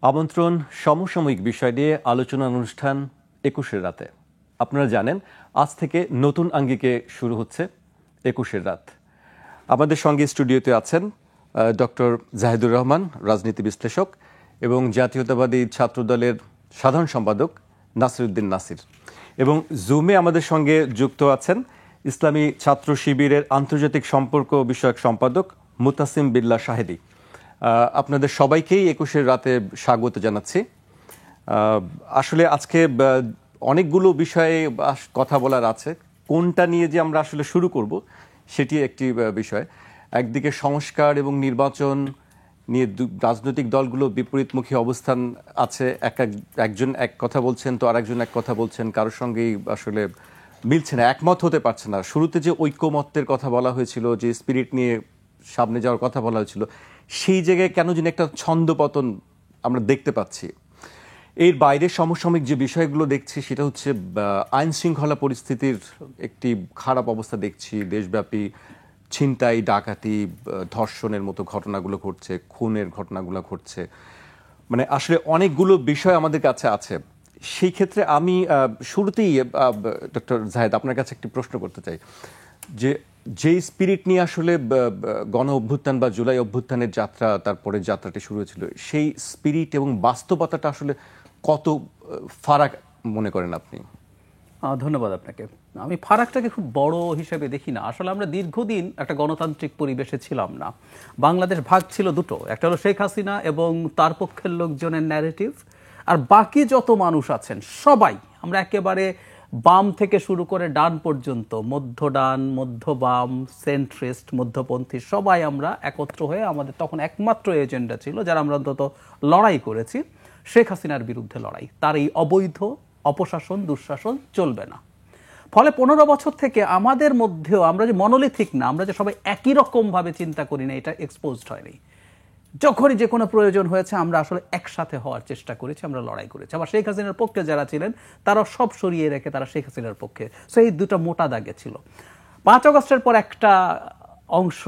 আমন্ত্রণ সমসাময়িক বিষয় নিয়ে আলোচনা অনুষ্ঠান ২১-এর রাতে। আপনারা জানেন আজ থেকে নতুন আঙ্গিকে শুরু হচ্ছে ২১-এর রাত। আমাদের সঙ্গে স্টুডিওতে আছেন ডক্টর জাহিদুর রহমান, রাজনীতি বিশ্লেষক, এবং জাতীয়তাবাদী ছাত্রদলের সাধারণ সম্পাদক নাসিরউদ্দিন নাসির। এবং জুমে আমাদের সঙ্গে যুক্ত আছেন ইসলামী ছাত্র শিবিরের আন্তর্জাতিক সম্পর্ক বিষয়ক সম্পাদক মুতাসিম বিল্লাহ শাহেদী। আপনাদের সবাইকেই ২১-এর রাতে স্বাগত জানাচ্ছি। আসলে আজকে অনেকগুলো বিষয়ে কথা বলার আছে, কোনটা নিয়ে যে আমরা আসলে শুরু করব সেটি একটি বিষয়। একদিকে সংস্কার এবং নির্বাচন নিয়ে রাজনৈতিক দলগুলো বিপরীতমুখী অবস্থান আছে, একজন এক কথা বলছেন তো আরেকজন এক কথা বলছেন, কারোর সঙ্গেই আসলে মিলছে না, একমত হতে পারছে না। শুরুতে যে ঐক্যমত্যের কথা বলা হয়েছিল, যে স্পিরিট নিয়ে সামনে যাওয়ার কথা বলা হয়েছিল, সেই জায়গায় কেন যেন একটা ছন্দপতন আমরা দেখতে পাচ্ছি। এর বাইরে সমসাময়িক যে বিষয়গুলো দেখছি সেটা হচ্ছে আইন শৃঙ্খলা পরিস্থিতির একটি খারাপ অবস্থা দেখছি। দেশব্যাপী ছিনতাই, ডাকাতি, ধর্ষণের মতো ঘটনাগুলো ঘটছে, খুনের ঘটনাগুলো ঘটছে, মানে আসলে অনেকগুলো বিষয় আমাদের কাছে আছে। সেই ক্ষেত্রে আমি শুরুতেই ডক্টর জাহেদ আপনার কাছে একটি প্রশ্ন করতে চাই, যে স্পিরিট নিয়ে আসলে গণ অভ্যুত্থান বা জুলাই অভ্যুত্থানের যাত্রা, তারপরে যাত্রাটি শুরু হয়েছিল, সেই স্পিরিট এবং বাস্তবতাটা আসলে কত ফারাক মনে করেন আপনি? ধন্যবাদ আপনাকে। আমি ফারাকটাকে খুব বড় হিসেবে দেখি না। আসলে আমরা দীর্ঘদিন একটা গণতান্ত্রিক পরিবেশে ছিলাম না। বাংলাদেশ ভাগ ছিল দুটো, একটা হলো শেখ হাসিনা এবং তার পক্ষের লোকজনের ন্যারেটিভ, আর বাকি যত মানুষ আছেন সবাই আমরা একেবারে বাম থেকে শুরু করে ডান পর্যন্ত, মধ্য ডান, মধ্য বাম, সেন্ট্রিস্ট, মধ্যপন্থী, সবাই আমরা একত্র হয়ে আমাদের তখন একমাত্র এজেন্ডা ছিল, যারা আমরা অন্তত লড়াই করেছি, শেখ হাসিনার বিরুদ্ধে লড়াই। তার এই অবৈধ অপশাসন, দুঃশাসন চলবে না। ফলে ১৫ বছর থেকে আমাদের মধ্যেও আমরা যে মনোলিথিক না, আমরা যে সবাই একই রকমভাবে চিন্তা করি না, এটা এক্সপোজড হয়নি। যখনই যে কোনো প্রয়োজন হয়েছে আমরা আসলে একসাথে হওয়ার চেষ্টা করেছি, আমরা লড়াই করেছি। আবার শেখ হাসিনার পক্ষে যারা ছিলেন তারা সব সরিয়ে রেখে তারা শেখ হাসিনার পক্ষে। সো এই দুটো মোটা দাগে ছিল। ৫ আগস্টের পর একটা অংশ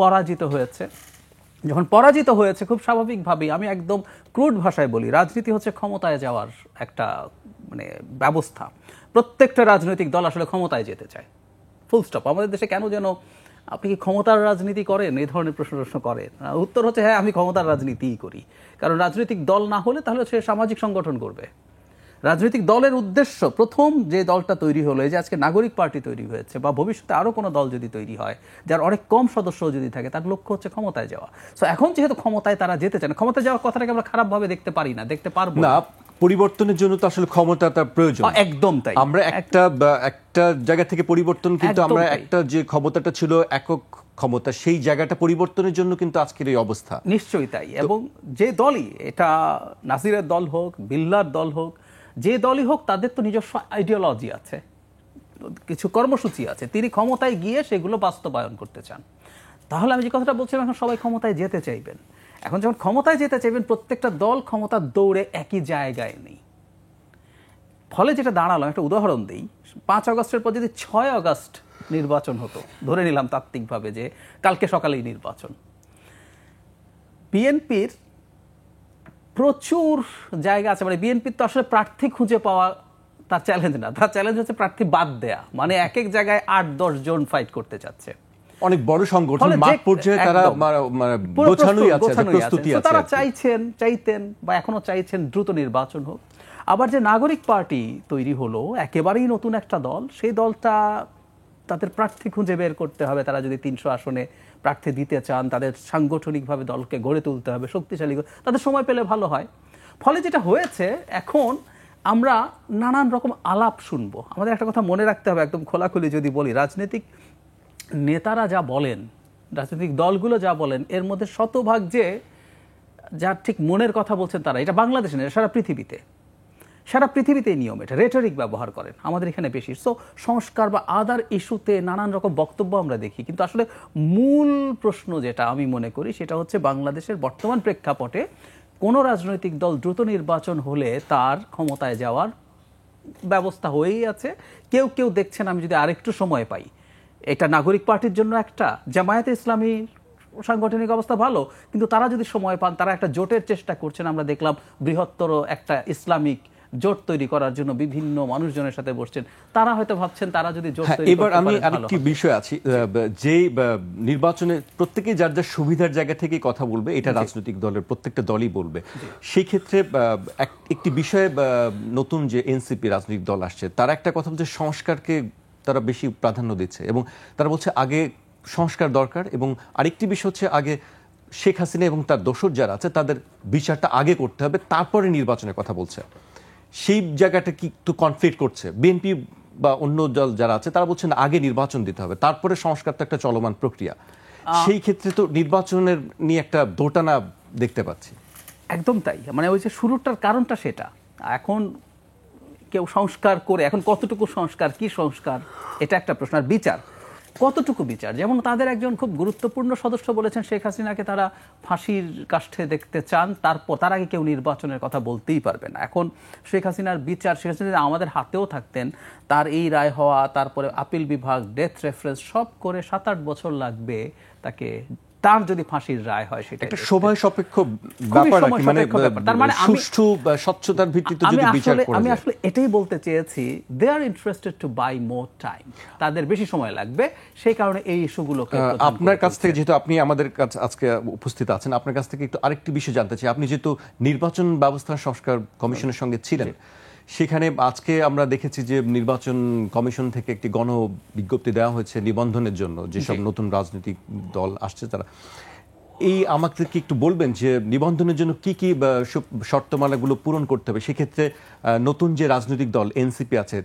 পরাজিত হয়েছে। যখন পরাজিত হয়েছে, খুব স্বাভাবিকভাবেই, আমি একদম ক্রুড ভাষায় বলি, রাজনীতি হচ্ছে ক্ষমতায় যাওয়ার একটা ব্যবস্থা। প্রত্যেকটা রাজনৈতিক দল আসলে ক্ষমতায় যেতে চায়, ফুল স্টপ। আমাদের দেশে কেন যেন আপনি কি ক্ষমতার রাজনীতি করেন এই ধরনের প্রশ্ন করেন, উত্তর হচ্ছে হ্যাঁ, আমি ক্ষমতার রাজনীতিই করি। কারণ রাজনৈতিক দল না হলে তাহলে সে সামাজিক সংগঠন করবে। রাজনৈতিক দলের উদ্দেশ্য, প্রথম যে দলটা তৈরি হলো, এই যে আজকে নাগরিক পার্টি তৈরি হয়েছে, বা ভবিষ্যতে আরও কোনো দল যদি তৈরি হয় যার অনেক কম সদস্য যদি থাকে, তার লক্ষ্য হচ্ছে ক্ষমতায় যাওয়া। সো এখন যেহেতু ক্ষমতায় তারা যেতে চায় না, ক্ষমতায় যাওয়ার কথাটাকে আমরা খারাপভাবে দেখতে পারি না, দেখতে পারবো না। পরিবর্তনের জন্য তো আসলে ক্ষমতাটা প্রয়োজন। একদম তাই। আমরা একটা জায়গা থেকে পরিবর্তন, কিন্তু আমরা একটা যে ক্ষমতাটা ছিল একক ক্ষমতা, সেই জায়গাটা পরিবর্তনের জন্য কিন্তু আজকের এই অবস্থা। নিশ্চয়ই তাই। এবং যে দলই, এটা নাসিরের দল হোক, বিল্লার দল হোক, যে দলই হোক, তাদের তো নিজস্ব আইডিওলজি আছে, কিছু কর্মসূচি আছে। তিনি ক্ষমতায় গিয়ে সেগুলো বাস্তবায়ন করতে চান। তাহলে আমি যে কথাটা বলছিলাম, এখন সবাই ক্ষমতায় যেতে চাইবেন। এখন যখন ক্ষমতায় যেতে চাইবেন, প্রত্যেকটা দল ক্ষমতার দৌড়ে একই জায়গায় নেই। ফলে যেটা দাঁড়ালো, একটা উদাহরণ দিই। ৫ আগস্টের পর যদি ৬ আগস্ট নির্বাচন হতো, ধরে নিলাম তাত্ত্বিকভাবে যে কালকে সকালেই নির্বাচন, বিএনপির প্রচুর জায়গা আছে, মানে বিএনপির তো আসলে প্রার্থী খুঁজে পাওয়া তার চ্যালেঞ্জ না, তার চ্যালেঞ্জ হচ্ছে প্রার্থী বাদ দেয়া। মানে এক এক জায়গায় ৮-১০ জন ফাইট করতে চাচ্ছে, অনেক বড় সংগঠন, মাঠ পর্যায়ে তারা গোছানোই আছে, প্রস্তুতি আছে। তারা চাইতেন বা এখনো চাইছেন দ্রুত নির্বাচন হোক। আবার যে নাগরিক পার্টি তৈরি হলো, একেবারেই নতুন একটা দল, সেই দলটা তাদের প্রার্থী খুঁজে বের করতে হবে। তারা যদি ৩০০ আসনে প্রার্থী দিতে চান, তাদের সাংগঠনিকভাবে দলকে গড়ে তুলতে হবে, শক্তিশালী, তাদের সময় পেলে ভালো হয়। ফলে যেটা হয়েছে, এখন আমরা নানান রকম আলাপ শুনবো। আমাদের একটা কথা মনে রাখতে হবে, একদম খোলাখুলি যদি বলি, রাজনৈতিক নেতারা যা বলেন, রাজনৈতিক দলগুলো যা বলেন, এর মধ্যে শতভাগ যে যার ঠিক মনের কথা বলছেন তারা, এটা বাংলাদেশে না, সারা পৃথিবীতে নিয়ম, এটা রেটরিক ব্যবহার করেন, আমাদের এখানে বেশি। সো সংস্কার বা আদার ইস্যুতে নানান রকম বক্তব্য আমরা দেখি, কিন্তু আসলে মূল প্রশ্ন যেটা আমি মনে করি, সেটা হচ্ছে বাংলাদেশের বর্তমান প্রেক্ষাপটে কোনো রাজনৈতিক দল দ্রুত নির্বাচন হলে তার ক্ষমতায় যাওয়ার ব্যবস্থা হয়েই আছে। কেউ কেউ দেখছেন, আমি যদি আরেকটু সময় পাই, এটা নাগরিক পার্টির জন্য একটা, জামায়াতে ইসলামীর সাংগঠনিক অবস্থা ভালো, কিন্তু তারা যদি সময় পান, তারা একটা জোটের চেষ্টা করছেন। আমরা দেখলাম বৃহত্তর একটা ইসলামিক জোট তৈরি করার জন্য বিভিন্ন মানুষজনের সাথে বসছেন। তারা হয়তো ভাবছেন তারা যদি জোট তৈরি এবার করতে আমি পারেন ভালো আরেকটি হবে। বিষয় আছি, যে নির্বাচনে প্রত্যেকেই যার যার সুবিধার জায়গা থেকেই কথা বলবে, এটা রাজনৈতিক দলের প্রত্যেকটা দলই বলবে। সেই ক্ষেত্রে একটি বিষয়ে নতুন যে এনসিপি রাজনৈতিক দল আসছে, তারা একটা কথা বলছে, সংস্কারকে তারা বেশি প্রাধান্য দিচ্ছে এবং তারা বলছে আগে সংস্কার দরকার, এবং আরেকটি বিষয় হচ্ছে আগে শেখ হাসিনা এবং তার দোসর যারা আছে তাদের বিচারটা আগে করতে হবে, তারপরে নির্বাচনের কথা বলছে। সেই জায়গাটা কি একটু কনফ্লিক্ট করছে? বিএনপি বা অন্য দল যারা আছে তারা বলছেন আগে নির্বাচন দিতে হবে, তারপরে সংস্কার তো একটা চলমান প্রক্রিয়া। সেই ক্ষেত্রে তো নির্বাচনের নিয়ে একটা দোটানা দেখতে পাচ্ছি। একদম তাই, মানে ওই যে শুরুটার কারণটা সেটা। এখন কেউ সংস্কার করে, এখন কতটুকু সংস্কার, কি সংস্কার, এটা একটা প্রশ্ন। আর বিচার, কতটুকু বিচার? যেমন তাদের একজন খুব গুরুত্বপূর্ণ সদস্য বলেছেন শেখ হাসিনাকে তারা ফাঁসির কাষ্ঠে দেখতে চান, তার আগে কেউ নির্বাচনের কথা বলতেই পারবে না। এখন শেখ হাসিনার বিচার, শেখ হাসিনা আমাদের হাতেও থাকতেন, তার এই রায় হওয়া, তারপরে আপিল বিভাগ, ডেথ রেফারেন্স সব করে 7-8 বছর লাগবে তাকে। তার যদি ফাঁসির রায় হয়, সেটা একটা সময় সাপেক্ষ ব্যাপার, মানে তার মানে সুষ্ঠু বা স্বচ্ছতার ভিত্তিতে যদি বিচার করা যায়। আমি আসলে এটাই বলতে চেয়েছি, they are interested to buy more time, তাদের বেশি সময় লাগবে, সেই কারণে এই ইস্যুগুলোকে। আপনার কাছ থেকে, যেহেতু আপনি আমাদের কাছে আজকে উপস্থিত আছেন, আপনার কাছ থেকে একটু আরেকটি বিষয় জানতে চাই। আপনি যেহেতু নির্বাচন ব্যবস্থা সংস্কার কমিশনের সঙ্গে ছিলেন, সেখানে আজকে আমরা দেখেছি যে নির্বাচন কমিশন থেকে একটি গণ বিজ্ঞপ্তি দেওয়া হয়েছে নিবন্ধনের জন্য, যেসব নতুন রাজনৈতিক দল আসছে তারা। এই আমাকে কি একটু বলবেন যে নিবন্ধনের জন্য কি কি শর্তমালাগুলো পূরণ করতে হবে? সেক্ষেত্রে নতুন যে রাজনৈতিক দল এনসিপি আছে,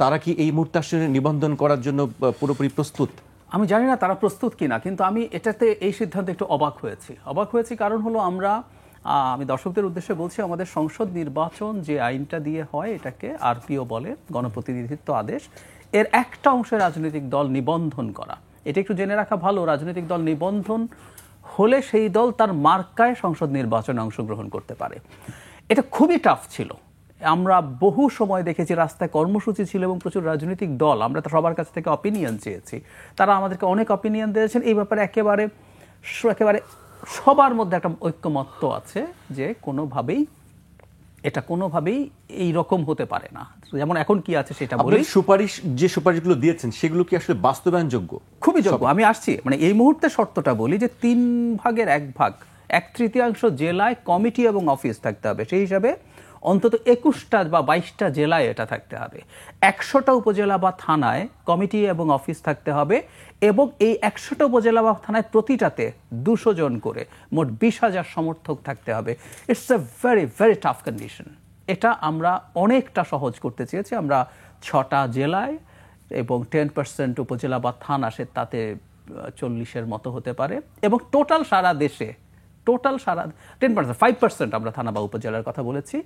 তারা কি এই মুহূর্তে আসলে নিবন্ধন করার জন্য পুরোপুরি প্রস্তুত? আমি জানি না তারা প্রস্তুত কিনা, কিন্তু আমি এটাতে, এই সিদ্ধান্তে একটু অবাক হয়েছি। কারণ হলো, আমি দর্শকদের উদ্দেশ্যে বলছি, আমাদের সংসদ নির্বাচন যে আইনটা দিয়ে হয়, এটাকে আরপিও বলে, গণপ্রতিনিধিত্ব আদেশ। এর একটা অংশে রাজনৈতিক দল নিবন্ধন করা, এটা একটু জেনে রাখা ভালো। রাজনৈতিক দল নিবন্ধন হলে সেই দল তার মার্কায় সংসদ নির্বাচনে অংশগ্রহণ করতে পারে। এটা খুবই টাফ ছিল। আমরা বহু সময় দেখেছি, রাস্তায় কর্মসূচি ছিল এবং প্রচুর রাজনৈতিক দল, আমরা তো সবার কাছ থেকে অপিনিয়ন চেয়েছি, তারা আমাদেরকে অনেক অপিনিয়ন দিয়েছেন এই ব্যাপারে। একেবারে সবার মধ্যে একটা ঐক্যমত্য আছে যে এটা কোনোভাবেই এই রকম হতে পারে না। যেমন এখন কি আছে সেটা বলি। যে সুপারিশগুলো দিয়েছেন সেগুলো কি আসলে বাস্তবায়নযোগ্য? খুবই যোগ্য। আমি আসছি, মানে এই মুহূর্তে শর্তটা বলি যে 3 ভাগের 1 ভাগ, 1/3 জেলায় কমিটি এবং অফিস থাকতে হবে। সেই হিসাবে অন্তত 21টা বা 22টা জেলায় এটা থাকতে হবে। 100টা উপজেলা বা থানায় কমিটি এবং অফিস থাকতে হবে, এবং এই 100টা উপজেলা বা থানায় প্রতিটাতে 200 জন করে, মোট 20,000 সমর্থক থাকতে হবে। It's a very very tough condition. এটা আমরা অনেকটা সহজ করতে চেয়েছি। আমরা 6টা জেলায় এবং 10% উপজেলা বা থানা, সে তাতে 40-এর মতো হতে পারে, এবং টোটাল সারা 10%, 5% আমরা থানা বা উপজেলার কথা বলেছি।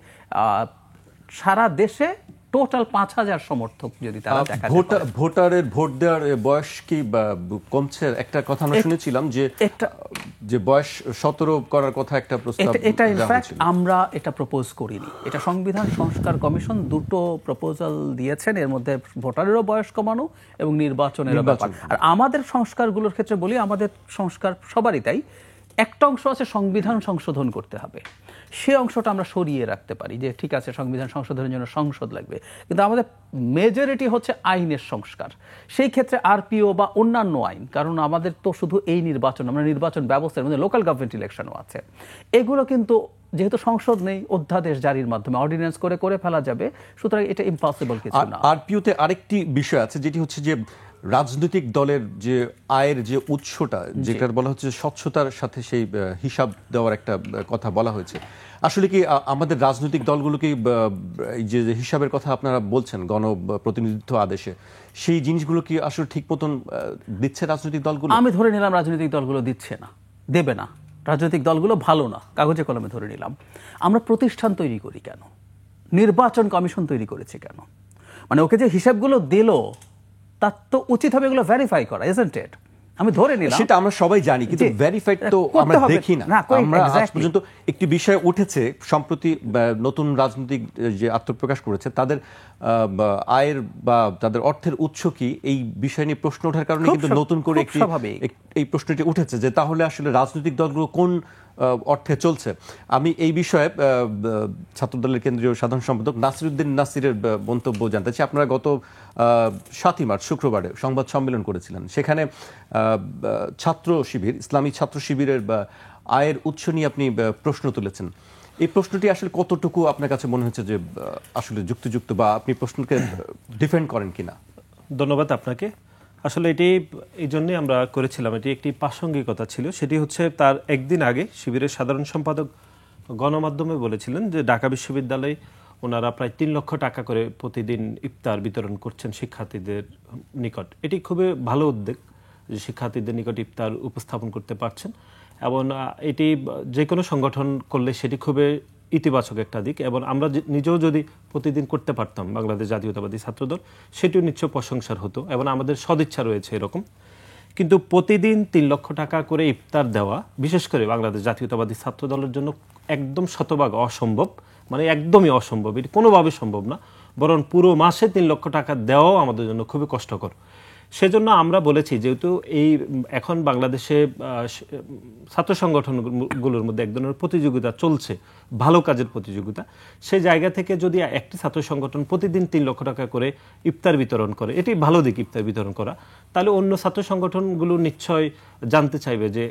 সারা দেশে টোটাল 5,000 সমর্থক যদি তারা দেখা যায়। ভোটারের ভোট দেওয়ার বয়স কি কমছে? একটা কথা আমরা শুনেছিলাম যে বয়স 17 করার কথা একটা প্রস্তাব। এটা ইনফ্যাক্ট আমরা এটা প্রপোজ করিনি। এটা সংবিধান সংস্কার কমিশন দুটো প্রপোজাল দিয়েছেন, এর মধ্যে ভোটারেরও বয়স কমানো এবং নির্বাচনেরও ব্যাপার। আর আমাদের সংস্কারগুলোর ক্ষেত্রে বলি, আমাদের সংস্কার সবারই তাই, একটা অংশ আছে সংবিধান সংশোধন করতে হবে, সে অংশটা আমরা সরিয়ে রাখতে পারি যে ঠিক আছে সংবিধান সংশোধনের জন্য সংসদ লাগবে, কিন্তু আমাদের মেজরিটি হচ্ছে আইনের সংস্কার। সেই ক্ষেত্রে আরপিও বা অন্যান্য আইন, কারণ আমাদের তো শুধু এই নির্বাচন, আমরা নির্বাচন ব্যবস্থার মধ্যে লোকাল গভর্নমেন্ট ইলেকশনও আছে, এগুলো কিন্তু যেহেতু সংসদ নেই, অধ্যাদেশ জারির মাধ্যমে অর্ডিন্যান্স করে ফেলা যাবে, সুতরাং এটা ইম্পসিবল কিছু না। আরপিওতে আরেকটি বিষয় আছে, যেটি হচ্ছে যে রাজনৈতিক দলের যে আয়ের যে উৎসটা, যেটা বলা হচ্ছে স্বচ্ছতার সাথে সেই হিসাব দেওয়ার একটা কথা বলা হয়েছে। আসলে কি আমাদের রাজনৈতিক দলগুলোকে যে হিসাবের কথা আপনারা বলছেন গণপ্রতিনিধিত্ব আদেশে, সেই জিনিসগুলো কি আসলে ঠিক মতন দিচ্ছে রাজনৈতিক দলগুলো? আমি ধরে নিলাম রাজনৈতিক দলগুলো দিচ্ছে না, দেবে না, রাজনৈতিক দলগুলো ভালো না, কাগজে কলমে ধরে নিলাম। আমরা প্রতিষ্ঠান তৈরি করি কেন? নির্বাচন কমিশন তৈরি করেছে কেন? মানে ওকে যে হিসাবগুলো দিল, তার তো উচিত হবে এগুলো ভেরিফাই করা, ইজন্ট ইট? আমি ধরে নিলাম সেটা আমরা সবাই জানি, কিন্তু ভেরিফাইড তো আমরা দেখি না। আমরা আজ পর্যন্ত একটি বিষয় উঠেছে সম্প্রতি, নতুন রাজনৈতিক যে আত্মপ্রকাশ করেছে তাদের আয়ের বা তাদের অর্থের উৎস কি, এই বিষয় নিয়ে প্রশ্ন ওঠার কারণে কিন্তু নতুন করে এই প্রশ্নটি উঠেছে যে তাহলে আসলে রাজনৈতিক দলগুলো কোন অর্থে চলছে। আমি এই বিষয়ে ছাত্রদলের কেন্দ্রীয় সাধারণ সম্পাদক নাসিরউদ্দিন নাসিরের মন্তব্য জানতে চাই। আপনারা গত 7ই মার্চ শুক্রবারে সংবাদ সম্মেলন করেছিলেন, সেখানে ছাত্র শিবির, ইসলামী ছাত্র শিবিরের আয়ের উৎস নিয়ে আপনি প্রশ্ন তুলেছেন। এই প্রশ্নটি আসলে কতটুকু আপনার কাছে মনে হচ্ছে যে আসলে যুক্তিযুক্ত, বা আপনি প্রশ্নকে ডিফেন্ড করেন কিনা? ধন্যবাদ আপনাকে। আসলে এটি এই জন্যই আমরা করেছিলাম, এটি একটি প্রাসঙ্গিকতা ছিল। সেটি হচ্ছে তার একদিন আগে শিবিরের সাধারণ সম্পাদক গণমাধ্যমে বলেছিলেন যে ঢাকা বিশ্ববিদ্যালয়ে ওনারা প্রায় 3 লক্ষ টাকা করে প্রতিদিন ইফতার বিতরণ করছেন শিক্ষার্থীদের নিকট। এটি খুবই ভালো উদ্যোগ যে শিক্ষার্থীদের নিকট ইফতার উপস্থাপন করতে পারছেন, এবং এটি যে কোনো সংগঠন করলে সেটি খুবই ইতিবাচক একটা দিক, এবং আমরা নিজেও যদি প্রতিদিন করতে পারতাম বাংলাদেশ জাতীয়তাবাদী ছাত্রদল, সেটিও নিশ্চয় প্রশংসার হতো, এবং আমাদের সদিচ্ছা রয়েছে এরকম। কিন্তু প্রতিদিন 3 লক্ষ টাকা করে ইফতার দেওয়া, বিশেষ করে বাংলাদেশ জাতীয়তাবাদী ছাত্রদলের জন্য একদম শতভাগ অসম্ভব, মানে একদমই অসম্ভব, এটি কোনোভাবে সম্ভব না। বরং পুরো মাসে 3 লক্ষ টাকা দেওয়াও আমাদের জন্য খুবই কষ্টকর। সেজন্য আমরা বলেছি, যেহেতু এই এখন বাংলাদেশে ছাত্র সংগঠনগুলোর মধ্যে এক ধরনের প্রতিযোগিতা চলছে, ভালো কাজের প্রতিযোগিতা, সেই জায়গা থেকে যদি একটি ছাত্র সংগঠন প্রতিদিন 3 লক্ষ টাকা করে ইফতার বিতরণ করে, এটি ভালো দিক ইফতার বিতরণ করা, তাহলে অন্য ছাত্র সংগঠনগুলো নিশ্চয় জানতে চাইবে যে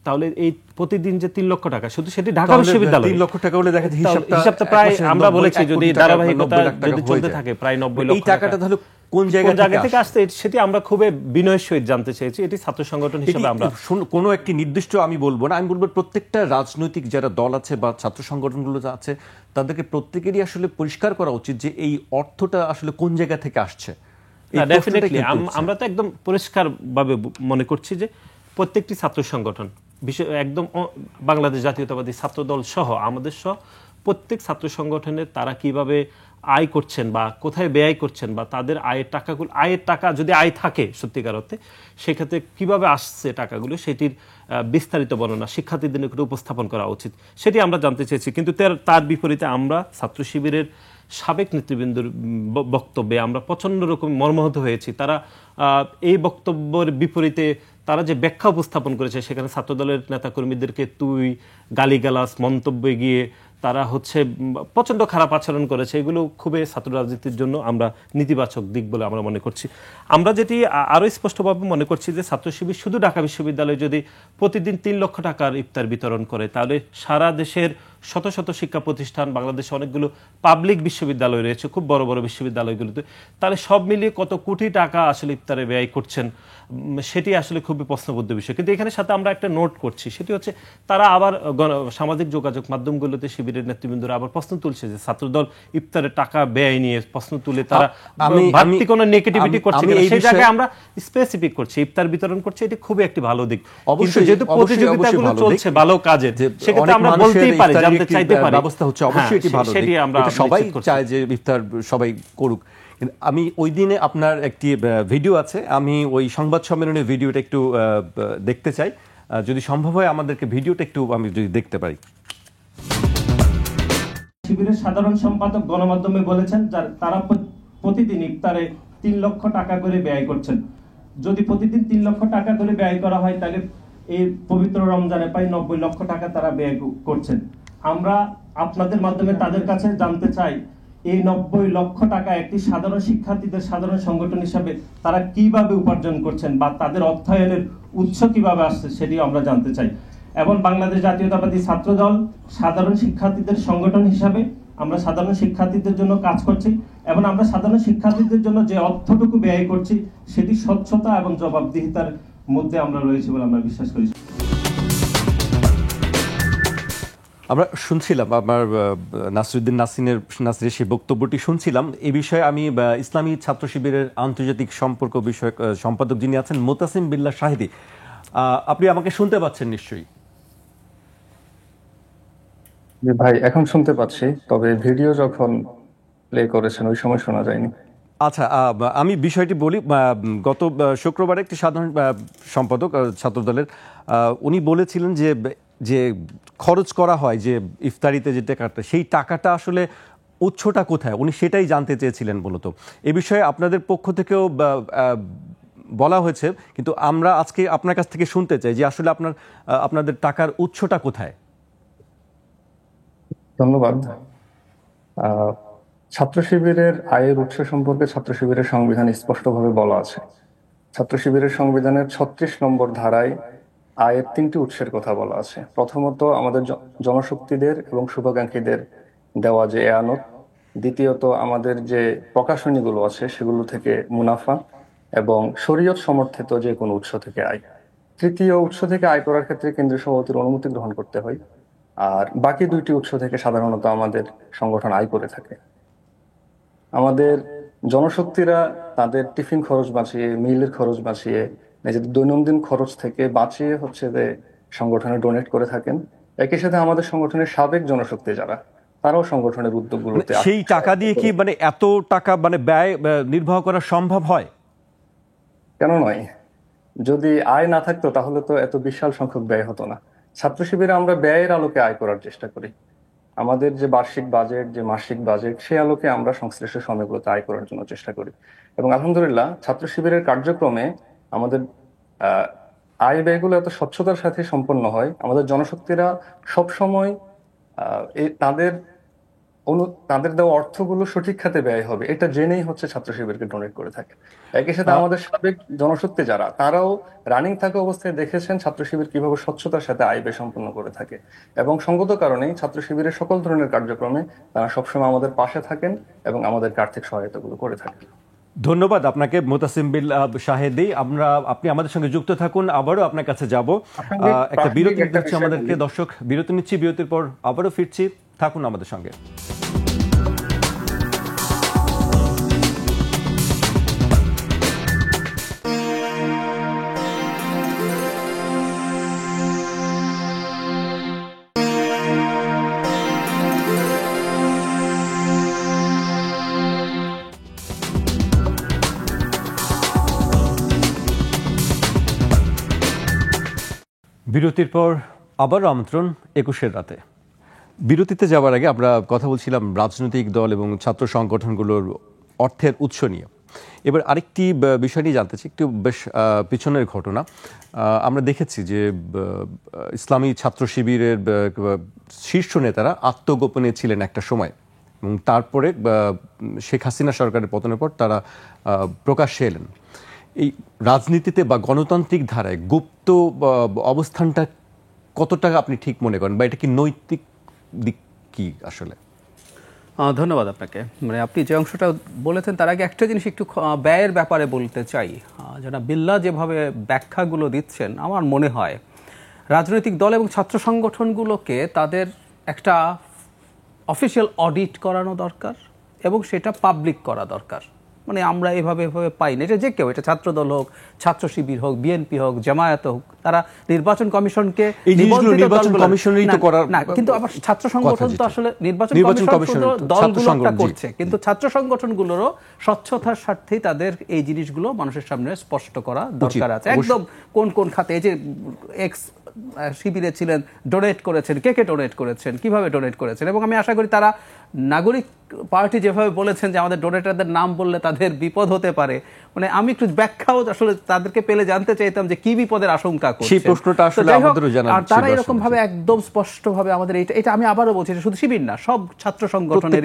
তাহলে এই প্রতিদিন যে 3 লক্ষ টাকা, শুধু সেটি ঢাকা বিশ্ববিদ্যালয় 3 লক্ষ টাকা হলে দেখা যায় হিসাবটা প্রায় আমরা বলেছি যদি ধারাবাহিকতা যদি চলতে থাকে প্রায় 90 লক্ষ টাকা তাহলে কোন জায়গা থেকে আসছে, সেটি আমরা খুবই বিনয়ের সহিত জানতে চেয়েছি। এটি ছাত্র সংগঠন হিসেবে আমরা কোনো একটি নির্দিষ্ট আমি বলবো না, আমি বলবো প্রত্যেকটা রাজনৈতিক যারা দল আছে বা ছাত্র সংগঠনগুলো যা আছে তাদেরকে প্রত্যেকেরই আসলে পরিষ্কার করা উচিত যে এই অর্থটা আসলে কোন জায়গা থেকে আসছে। ডেফিনেটলি আমরা তো একদম পরিষ্কার ভাবে মনে করছি যে প্রত্যেকটি ছাত্র সংগঠন, একদম বাংলাদেশ জাতীয়তাবাদী ছাত্রদল সহ আমাদের সহ প্রত্যেক ছাত্র সংগঠনের তারা কিভাবে আয় করছেন বা কোথায় ব্যয় করছেন, বা তাদের আয়ের টাকা যদি আয় থাকে সত্যিকার অর্থে, সেক্ষেত্রে কিভাবে আসছে টাকাগুলো, সেটির বিস্তারিত বর্ণনা শিক্ষার্থীদের নিকট উপস্থাপন করা উচিত, সেটি আমরা জানতে চেয়েছি। কিন্তু তার বিপরীতে আমরা ছাত্র শিবিরের সাবেক নেতৃবৃন্দর বক্তব্যে আমরা প্রচণ্ড রকম মর্মাহত হয়েছি। তারা এই বক্তব্যের বিপরীতে তারা যে ব্যাখ্যা উপস্থাপন করেছে, সেখানে ছাত্রদলের নেতাকর্মীদেরকে তুই গালিগালাজ মন্তব্যে গিয়ে তারা প্রচণ্ড খারাপ আচরণ করেছে। এগুলো খুবই ছাত্র রাজনীতির জন্য আমরা নেতিবাচক দিক বলে আমরা মনে করছি। আমরা যেটি আরও স্পষ্টভাবে মনে করছি যে ছাত্র শিবির শুধু ঢাকা বিশ্ববিদ্যালয়ে যদি প্রতিদিন 3 লক্ষ টাকার ইফতার বিতরণ করে, তাহলে সারা দেশের শত শত শিক্ষা প্রতিষ্ঠান, বাংলাদেশে অনেকগুলো পাবলিক বিশ্ববিদ্যালয় রয়েছে, খুব বড় বড় বিশ্ববিদ্যালয়গুলোতে, তাহলে সব মিলিয়ে কত কোটি টাকা আসলে ইফতারে ব্যয় করছেন, সেটি আসলে খুবই প্রশ্নবোধ্য বিষয়। কিন্তু এখানে সাথে আমরা একটা নোট করছি, সেটি হচ্ছে তারা আবার সামাজিক যোগাযোগ মাধ্যমগুলোতে শিবিরের নেতৃবৃন্দরা আবার প্রশ্ন তুলছে যে ছাত্রদল ইফতারে টাকা ব্যয় নিয়ে প্রশ্ন তুলে তারা বাড়তি কোনো নেগেটিভিটি করছে কিনা, সেই জায়গায় আমরা স্পেসিফিক করছি ইফতার বিতরণ করছে, এটি খুবই একটি ভালো দিক। অবশ্যই যেহেতু প্রতিযোগিতাগুলো চলছে ভালো কাজের, সেক্ষেত্রে আমরা বলতেই পারি, জানতে চাইতে পারি, ব্যবস্থা হচ্ছে অবশ্যই এটি ভালো দিক, এটা সবাই চায় যে ইফতার সবাই করুক। আমি ওই দিনে আপনার একটি ভিডিও আছে, আমি ওই সংবাদ সম্মেলনের ভিডিওটা একটু দেখতে চাই, যদি সম্ভব হয় আমাদেরকে ভিডিওটা একটু আমি যদি দেখতে পারি। শিবিরের সাধারণ সম্পাদক গণমাধ্যমে বলেছেন তারা প্রতিদিন ইফতারে 3 লক্ষ টাকা করে ব্যয় করছেন। যদি প্রতিদিন 3 লক্ষ টাকা করে ব্যয় করা হয়, তাহলে এই পবিত্র রমজানে প্রায় 90 লক্ষ টাকা তারা ব্যয় করছেন। আমরা আপনাদের মাধ্যমে তাদের কাছে জানতে চাই, এই 90 লক্ষ টাকা একটি সাধারণ শিক্ষার্থীদের সাধারণ সংগঠন হিসাবে তারা কিভাবে উপার্জন করছেন, বা তাদের অর্থায়নের উৎস কিভাবে আসছে, সেটি আমরা জানতে চাই। এবং বাংলাদেশ জাতীয়তাবাদী ছাত্রদল সাধারণ শিক্ষার্থীদের সংগঠন হিসাবে আমরা সাধারণ শিক্ষার্থীদের জন্য কাজ করছি, এবং আমরা সাধারণ শিক্ষার্থীদের জন্য যে অর্থটুকু ব্যয় করছি, সেটি স্বচ্ছতা এবং জবাবদিহিতার মধ্যে আমরা রয়েছি বলে আমরা বিশ্বাস করি। আমরা শুনছিলাম আমার নাসিরউদ্দিন নাসিরের সেই বক্তব্যটি শুনছিলাম। এই বিষয়ে আমি ইসলামী ছাত্র শিবিরের আন্তর্জাতিক সম্পর্ক বিষয়ক সম্পাদক যিনি আছেন মোতাসিম বিল্লাহ শাহিদি, আপনি আমাকে শুনতে পাচ্ছেন নিশ্চয়ই? ভাই এখন শুনতে পাচ্ছি, তবে ভিডিও যখন প্লে করেছেন ওই সময় শোনা যায়নি। আচ্ছা, আমি বিষয়টি বলি। গত শুক্রবারে একটি সাধারণ সম্পাদক ছাত্রদলের উনি বলেছিলেন যে যে খরচ করা হয় যে ইফতারিতে যে টাকাটা, সেই টাকাটা আসলে উৎসটা কোথায়, উনি সেটাই জানতে চেয়েছিলেন মূলত। এ বিষয়ে আপনাদের পক্ষ থেকেও বলা হয়েছে, কিন্তু আমরা আজকে আপনার কাছ থেকে শুনতে চাই যে আসলে আপনাদের টাকার উৎসটা কোথায়। ধন্যবাদ। ছাত্র শিবিরের আয়ের উৎস সম্পর্কে ছাত্র শিবিরের সংবিধানে স্পষ্টভাবে বলা আছে। ছাত্র শিবিরের সংবিধানের 36 নম্বর ধারায় আয়ের 3টি উৎসের কথা বলা আছে। প্রথমত আমাদের জনশক্তিদের এবং শুভাকাঙ্ক্ষীদের দেওয়া যে এয়ানত, দ্বিতীয়ত আমাদের যে প্রকাশনীগুলো আছে সেগুলো থেকে মুনাফা, এবং শরীয়ত সমর্থিত যে কোনো উৎস থেকে আয়। তৃতীয় উৎস থেকে আয় করার ক্ষেত্রে কেন্দ্রীয় সভাপতির অনুমতি গ্রহণ করতে হয়। আর বাকি 2টি উৎস থেকে সাধারণত আমাদের সংগঠন আয় করে থাকে। আমাদের জনশক্তিরা তাদের টিফিন খরচ বাঁচিয়ে, মিলের খরচ বাঁচিয়ে, নিজেদের দৈনন্দিন খরচ থেকে বাঁচিয়ে হচ্ছে যে সংগঠনে ডোনেট করে থাকেন। একই সাথে আমাদের সংগঠনের সাবেক জনশক্তি যারা, তারাও সংগঠনের উদ্যোগগুলোতে সেই টাকা দিয়ে কি এত টাকা ব্যয় নির্বাহ করা সম্ভব হয়? কেন নয়? যদি আয় না থাকতো তাহলে তো এত বিশাল সংখ্যক ব্যয় হতো না। ছাত্র শিবিরে আমরা ব্যয়ের আলোকে আয় করার চেষ্টা করি। আমাদের যে বার্ষিক বাজেট, যে মাসিক বাজেট, সেই আলোকে আমরা সংশ্লিষ্ট সময়গুলোতে আয় করার জন্য চেষ্টা করি। এবং আলহামদুলিল্লাহ ছাত্র শিবিরের কার্যক্রমে আমাদের আয় ব্যয়গুলো এত স্বচ্ছতার সাথে সম্পন্ন হয়। আমাদের জনশক্তিরা সবসময় তাদের দেওয়া অর্থগুলো সঠিক খাতে ব্যয় হবে এটা জেনেই হচ্ছে ছাত্র শিবিরকে ডোনেট করে থাকে। একই সাথে আমাদের সাবেক জনশক্তি যারা, তারাও রানিং থাকা অবস্থায় দেখেছেন ছাত্র শিবির কিভাবে স্বচ্ছতার সাথে আয় ব্যয় সম্পন্ন করে থাকে, এবং সঙ্গত কারণেই ছাত্র শিবিরের সকল ধরনের কার্যক্রমে তারা সবসময় আমাদের পাশে থাকেন এবং আমাদের আর্থিক সহায়তাগুলো করে থাকেন। ধন্যবাদ আপনাকে মোতাসিম বিল শাহেদি। আপনি আমাদের সঙ্গে যুক্ত থাকুন, আবারও আপনার কাছে যাব। একটা বিরতি দিচ্ছি আমাদেরকে দর্শক, বিরতি নিচ্ছি, বিরতির পর আবারও ফিরছি, থাকুন আমাদের সঙ্গে। বিরতির পর আবারও আমন্ত্রণ 21-এর রাতে। বিরতিতে যাওয়ার আগে আমরা কথা বলছিলাম রাজনৈতিক দল এবং ছাত্র সংগঠনগুলোর অর্থের উৎস নিয়ে। এবার আরেকটি বিষয় নিয়ে জানতে চাই, একটু বেশ পিছনের ঘটনা। আমরা দেখেছি যে ইসলামী ছাত্র শিবিরের শীর্ষ নেতারা আত্মগোপনে ছিলেন একটা সময়, এবং তারপরে শেখ হাসিনা সরকারের পতনের পর তারা প্রকাশ্যে এলেন। এই রাজনীতিতে বা গণতান্ত্রিক ধারায় গুপ্ত অবস্থানটা কতটা আপনি ঠিক মনে করেন, বা এটা কি নৈতিক দিক কি আসলে? ধন্যবাদ আপনাকে। আপনি যে অংশটা বলেছেন তার আগে একটা জিনিস একটু ব্যয়ের ব্যাপারে বলতে চাই। জনাব বিল্লাহ যেভাবে ব্যাখ্যাগুলো দিচ্ছেন, আমার মনে হয় রাজনৈতিক দল এবং ছাত্র সংগঠনগুলোকে তাদের একটা অফিসিয়াল অডিট করানো দরকার এবং সেটা পাবলিক করা দরকার। আমরা এভাবে পাই না। এটা যে কেউ, এটা ছাত্রদল হোক, ছাত্র শিবির হোক, বিএনপি হোক, জামায়াত হোক, তারা নির্বাচন কমিশনকে কিন্তু আবার ছাত্র সংগঠন তো আসলে নির্বাচন কমিশন দলগুলো করছে, কিন্তু ছাত্র সংগঠনগুলোরও স্বচ্ছতার স্বার্থেই তাদের এই জিনিসগুলো মানুষের সামনে স্পষ্ট করা দরকার আছে। একদম কোন কোন খাতে, এই যে এক্স শিবিরে ছিলেন, ডোনেট করেছেন, কে ডোনেট করেছেন, কিভাবে ডোনেট করেছেন, এবং আমি আশা করি তারা নাগরিক পার্টি যেভাবে বলেছেন যে আমাদের ডোনেটারদের নাম বললে তাদের বিপদ হতে পারে, আমি একটু ব্যাখ্যাও আসলে তাদেরকে পেলে জানতে চাইতাম যে কি বিপদের আশঙ্কা করছে। সেই প্রশ্নটা আসলে আমাদেরও জানা ছিল। আর তারা এরকম ভাবে একদম স্পষ্ট ভাবে আমাদের এটা আমি আবারও বলছি, শুধু শিবির না, সব ছাত্র সংগঠনের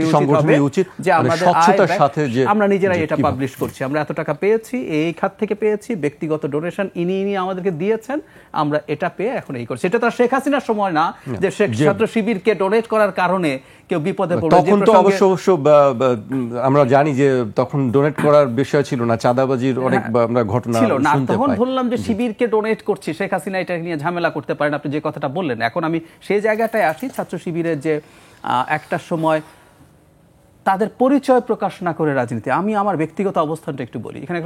উচিত যে আমাদের স্বচ্ছতার সাথে যে আমরা নিজেরাই এটা পাবলিশ করছি, আমরা এত টাকা পেয়েছি, এই খাত থেকে পেয়েছি, ব্যক্তিগত ডোনেশন ইনি আমাদেরকে দিয়েছেন, আমরা এটা পেয়ে এখন এই করছি। এটা তো শেখ হাসিনার সময় না যে ছাত্র শিবিরকে ডোনেট করার কারণে কেউ বিপদে পড়ে। তখন তো অবশ্য আমরা জানি যে তখন ডোনেট করার বিষয় ছিল না, চাঁদাবাজির অনেক আমরা ঘটনা ছিল না। তখন বললাম যে শিবিরকে ডোনেট করছি, শেখ হাসিনা এটা নিয়ে ঝামেলা করতে পারেন, আপনি যে কথাটা বললেন। এখন আমি সেই জায়গাটায় আসি, ছাত্র শিবিরের যে একটা সময় তাদের পরিচয় প্রকাশ না করে রাজনীতি। আমি আমার ব্যক্তিগত অবস্থানটা একটু বলি। এখানে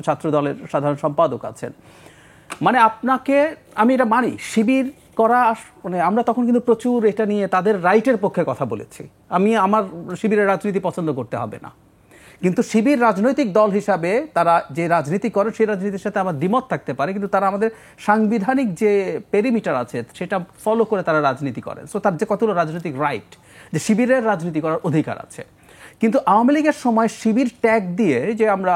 ছাত্র দলের সাধারণ সম্পাদক আছেন, আপনাকে আমি এটা মানি, শিবির করা আমরা তখন কিন্তু প্রচুর এটা নিয়ে তাদের রাইটের পক্ষে কথা বলেছি। আমি আমার শিবিরের রাজনীতি পছন্দ করতে হবে না, কিন্তু শিবির রাজনৈতিক দল হিসাবে তারা যে রাজনীতি করে সেই রাজনীতির সাথে আমার দ্বিমত থাকতে পারে, কিন্তু তারা আমাদের সাংবিধানিক যে পেরিমিটার আছে সেটা ফলো করে তারা রাজনীতি করে। সো তার যে কতগুলো রাজনৈতিক রাইট, যে শিবিরের রাজনীতি করার অধিকার আছে। কিন্তু আওয়ামী লীগের সময় শিবির ট্যাগ দিয়ে, যে আমরা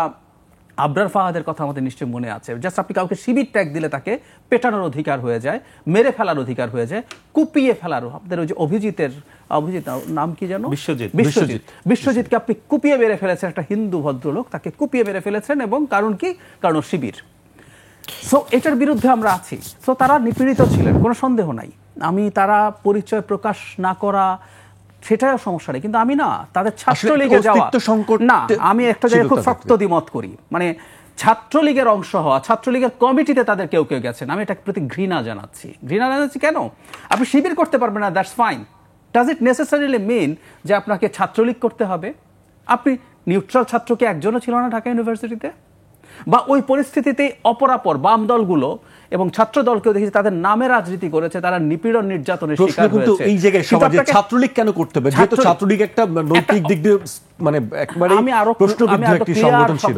আবরার ফাহাদের কথা আমাদের নিশ্চয়ই মনে আছে, জাস্ট আপনি কাউকে শিবির ট্যাগ দিলে তাকে পেটানোর অধিকার হয়ে যায়, মেরে ফেলার অধিকার হয়ে যায়, কুপিয়ে ফেলার। আপনাদের ওই যে অভিজিৎ নাম কি যেন, বিশ্বজিৎকে আপনি কুপিয়ে মেরে ফেলেছেন, একটা হিন্দু ভদ্রলোক, তাকে কুপিয়ে মেরে ফেলেছেন। এবং কারণ কি? কারণ শিবির। সো এটার বিরুদ্ধে আমরা আছি। সো তারা নিপীড়িত ছিলেন, কোনো সন্দেহ নাই। আমি তারা পরিচয় প্রকাশ না করা সেটাও সমস্যা নেই, কিন্তু আমি না তাদের ছাত্রলীগে যাওয়া না, আমি একটা জায়গায় খুব শক্ত দ্বিমত করি। মানে ছাত্রলীগের অংশ হওয়া, ছাত্রলীগের কমিটিতে তাদের কেউ কেউ গেছেন, আমি এটার প্রতি ঘৃণা জানাচ্ছি। কেন? আপনি শিবির করতে পারবেন না, that's fine. Does it necessarily mean যে আপনাকে ছাত্রলীগ করতে হবে? আপনি নিউট্রাল ছাত্রকে একজনও ছিল না ঢাকা ইউনিভার্সিটিতে? বা ওই পরিস্থিতিতে অপরাপর বাম দলগুলো এবং ছাত্র দলকেও দেখেছি তাদের নামে রাজনীতি করেছে, তারা নিপীড়ন নির্যাতনের শিকার হয়েছে। এই জায়গায় সমাজে ছাত্রলীগ কেন করতে হবে? যেহেতু ছাত্রলীগ একটা নৈতিক দিক দিয়ে মানে একবারে প্রশ্নবিদ্ধ একটি সংগঠন ছিল,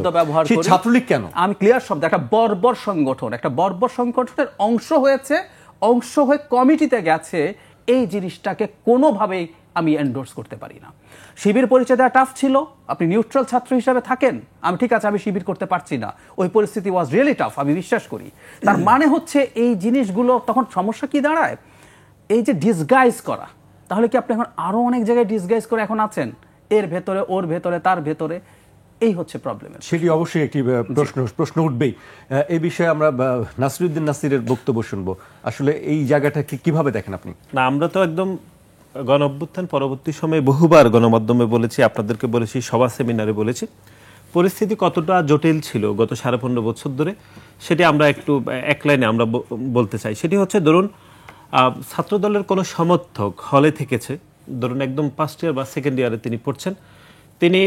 সেই ছাত্রলীগ কেন? আমি ক্লিয়ার শব্দ, একটা বর্বর সংগঠন, একটা বর্বর সংগঠনের অংশ হয়ে কমিটিতে গেছে, এই জিনিসটাকে কোনোভাবেই আমি এন্ডোর্স করতে পারি না। শিবির পরিচয় দেওয়া টাফ ছিল, আপনি নিউট্রাল ছাত্র হিসাবে থাকেন, আমি ঠিক আছে, আমি শিবির করতে পারছি না, ওই পরিস্থিতি ওয়াজ রিয়েলি টাফ, আমি বিশ্বাস করি। তার মানে হচ্ছে এই জিনিসগুলো তখন সমস্যা কি দাঁড়ায়? এই যে ডিসগাইজ করা, তাহলে কি আপনি এখন আরো অনেক জায়গায় ডিসগাইজ করে এখন আছেন, এর ভেতরে, ওর ভেতরে, তার ভেতরে, এই হচ্ছে প্রবলেম। সেটি অবশ্যই একটি প্রশ্ন উঠবেই। এই বিষয়ে আমরা নাসিরউদ্দিন নাসিরের বক্তব্য শুনবো। আসলে এই জায়গাটাকে কিভাবে দেখেন আপনি? না, আমরা তো একদম গণ অভ্যুত্থান পরবর্তী সময়ে বহুবার গণমাধ্যমে বলেছি, আপনাদেরকে বলেছি, সভা সেমিনারে বলেছি, পরিস্থিতি কতটা জটিল ছিল গত 15.5 বছর ধরে, সেটি আমরা একটু এক লাইনে আমরা বলতে চাই। সেটি হচ্ছে, ধরুন ছাত্রদলের কোনো সমর্থক হলে থেকেছে, ধরুন একদম ফার্স্ট ইয়ার বা সেকেন্ড ইয়ারে তিনি পড়ছেন, তিনি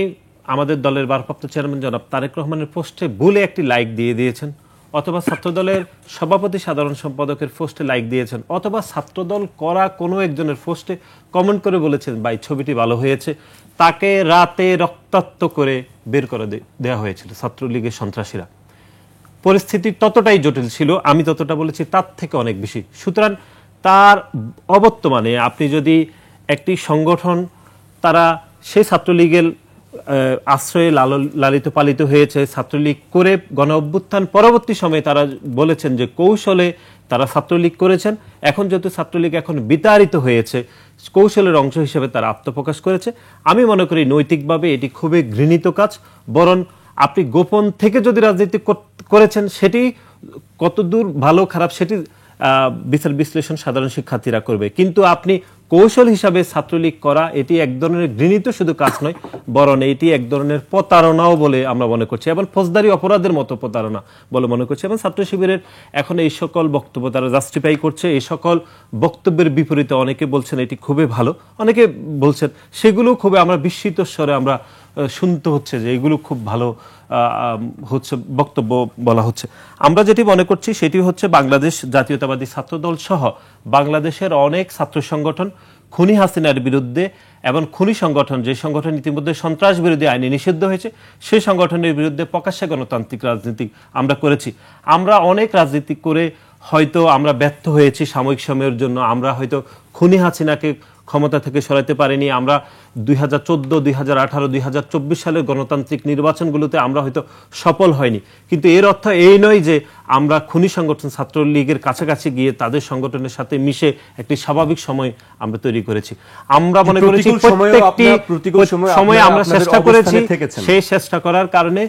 আমাদের দলের ভারপ্রাপ্ত চেয়ারম্যান জনাব তারেক রহমানের পোস্টে ভুলে একটি লাইক দিয়ে দিয়েছেন, অথবা ছাত্রদলের সভাপতি সাধারণ সম্পাদকের পোস্টে লাইক দিয়েছেন, অথবা ছাত্রদল করা কোনো একজনের পোস্টে কমেন্ট করে বলেছেন ভাই ছবিটি ভালো হয়েছে, তাকে রাতে রক্তাক্ত করে বের করে দেওয়া হয়েছিল ছাত্রলীগের সন্ত্রাসীরা। পরিস্থিতি ততটাই জটিল ছিল, আমি ততটা বলেছি, তার থেকে অনেক বেশি। সুতরাং তার অবর্তমানে আপনি যদি একটি সংগঠন, তারা সেই ছাত্রলীগের আশ্রয়ে লালিত পালিত হয়েছে, ছাত্রলীগ করে গণ অভ্যুত্থান পরবর্তী সময়ে তারা বলেছেন যে কৌশলে তারা ছাত্রলীগ করেছেন, এখন যেহেতু ছাত্রলীগ এখন বিতাড়িত হয়েছে, কৌশলের অংশ হিসেবে তারা আত্মপ্রকাশ করেছে। আমি মনে করি নৈতিকভাবে এটি খুবই ঘৃণিত কাজ। বরং আপনি গোপন থেকে যদি রাজনীতি করেছেন, সেটি কতদূর ভালো খারাপ সেটি বিচার বিশ্লেষণ সাধারণ শিক্ষার্থীরা করবে, কিন্তু আপনি কৌশল হিসাবে ছাত্রলীগ করা, এটি এক ধরনের ঘৃণিত শুধু কাজ নয়, বরং এটি এক ধরনের প্রতারণাও বলে আমরা মনে করছি, এবং ফৌজদারি অপরাধের মতো প্রতারণা বলে মনে করছি। এবং ছাত্র শিবিরের এখন এই সকল বক্তব্য তারা জাস্টিফাই করছে, এই সকল বক্তব্যের বিপরীতে অনেকে বলছেন এটি খুবই ভালো, অনেকে বলছেন সেগুলো খুবই, আমরা বিস্মিত স্বরে আমরা শুনতে হচ্ছে যে এগুলো খুব ভালো হচ্ছে বক্তব্য বলা হচ্ছে। আমরা যেটি মনে করছি সেটি হচ্ছে, বাংলাদেশ জাতীয়তাবাদী ছাত্রদল সহ বাংলাদেশের অনেক ছাত্র সংগঠন খুনি হাসিনার বিরুদ্ধে, এবং খুনি সংগঠন, যে সংগঠন ইতিমধ্যে সন্ত্রাস বিরোধী আইনে নিষিদ্ধ হয়েছে, সেই সংগঠনের বিরুদ্ধে প্রকাশ্যে গণতান্ত্রিক রাজনীতি আমরা করেছি। আমরা অনেক রাজনীতি করে হয়তো আমরা ব্যর্থ হয়েছি সাময়িক সময়ের জন্য, আমরা হয়তো খুনি হাসিনাকে ক্ষমতা থেকে সরাতে পারিনি, আমরা 2014, 2018, 2024 সালের গণতান্ত্রিক নির্বাচনগুলোতে আমরা হয়তো সফল হয়নি, কিন্তু এর অর্থ এই নয় যে আমরা খুনি সংগঠন ছাত্রলীগের কাছাকাছি গিয়ে তাদের সংগঠনের সাথে মিশে একটি স্বাভাবিক সময় আমরা তৈরি করেছি। আমরা মনে করেছি প্রত্যেকটি সময়ে আমরা চেষ্টা করেছি, সেই চেষ্টা করার কারণে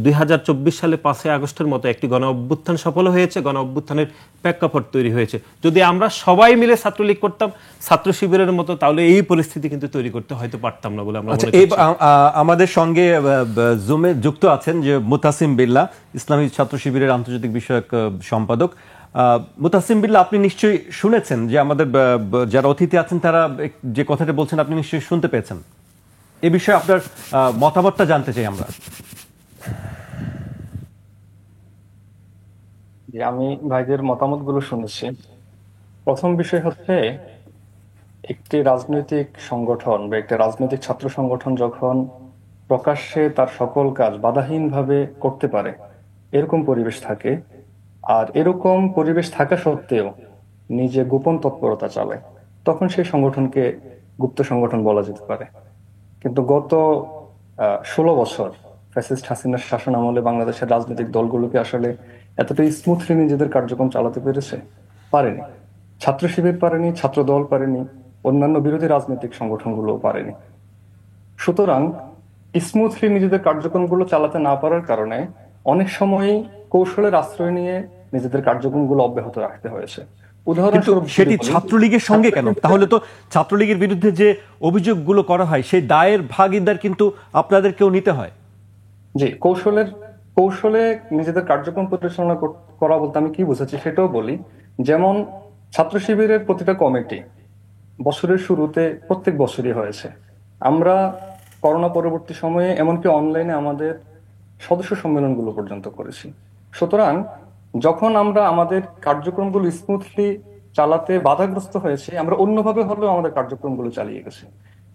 2024 সালে 5 আগস্টের মতো একটি গণ অভ্যুত্থান সফল হয়েছে, গণ অভ্যুত্থানের প্রেক্ষাপট তৈরি হয়েছে। যদি আমরা সবাই মিলে ছাত্রলীগ করতাম ছাত্র শিবিরের মতো, তাহলে এই পরিস্থিতি কিন্তু তৈরি করতে হয়তো পারতাম না বলে আমরা মনে করছি। আমাদের সঙ্গে জুমে যুক্ত আছেন যে মুতাসিম বিল্লাহ, ইসলামী ছাত্র শিবিরের আন্তর্জাতিক বিষয়ক সম্পাদক। মুতাসিম বিল্লাহ, আপনি নিশ্চয়ই শুনেছেন যে আমাদের যারা অতিথি আছেন তারা যে কথাটা বলছেন আপনি নিশ্চয়ই শুনতে পেয়েছেন। এ বিষয়ে আপনার মতামতটা জানতে চাই আমরা। আমি ভাইদের মতামতগুলো শুনেছি। প্রথম বিষয় হচ্ছে, একটি রাজনৈতিক সংগঠন বা একটি রাজনৈতিক ছাত্র সংগঠন যখন প্রকাশ্যে তার সকল কাজ বাধাহীনভাবে করতে পারে, এরকম পরিবেশ থাকে, আর এরকম পরিবেশ থাকা সত্ত্বেও নিজে গোপন তৎপরতা চালায়, তখন সেই সংগঠনকে গুপ্ত সংগঠন বলা যেতে পারে। কিন্তু গত 16 বছর ফ্যাসিস্ট হাসিনার শাসন আমলে বাংলাদেশের রাজনৈতিক দলগুলোকে আসলে এতটা স্মুথলি নিজেদের কার্যক্রম চালাতে পেরেছে? পারেনি। ছাত্র শিবির পারেনি, ছাত্র দল পারেনি, অন্যান্য বিরোধী রাজনৈতিক সংগঠনগুলোও পারেনি। সুতরাং স্মুথলি নিজেদের কার্যক্রমগুলো চালাতে না পারার কারণে অনেক সময়ই কৌশলের আশ্রয় নিয়ে নিজেদের কার্যক্রমগুলো অব্যাহত রাখতে হয়েছে। কিন্তু উদাহরণস্বরূপ সেটি ছাত্রলীগের সঙ্গে কেন? তাহলে তো ছাত্রলীগের বিরুদ্ধে যে অভিযোগগুলো করা হয় সেই দায়ের ভাগিদার কিন্তু আপনাদেরকেও নিতে হয়। জি, কৌশলে নিজেদের কার্যক্রম পরিচালনা করা বলতে আমি কি বুঝাচ্ছি সেটাও বলি। যেমন ছাত্র শিবিরের প্রতিটা কমিটি বছরের শুরুতে প্রত্যেক বছরই হয়েছে। আমরা করোনা পরবর্তী সময়ে এমনকি অনলাইনে আমাদের সদস্য সম্মেলনগুলো পর্যন্ত করেছি। সুতরাং যখন আমরা আমাদের কার্যক্রমগুলো স্মুথলি চালাতে বাধাগ্রস্ত হয়েছে, আমরা অন্যভাবে হলেও আমাদের কার্যক্রমগুলো চালিয়ে গেছি।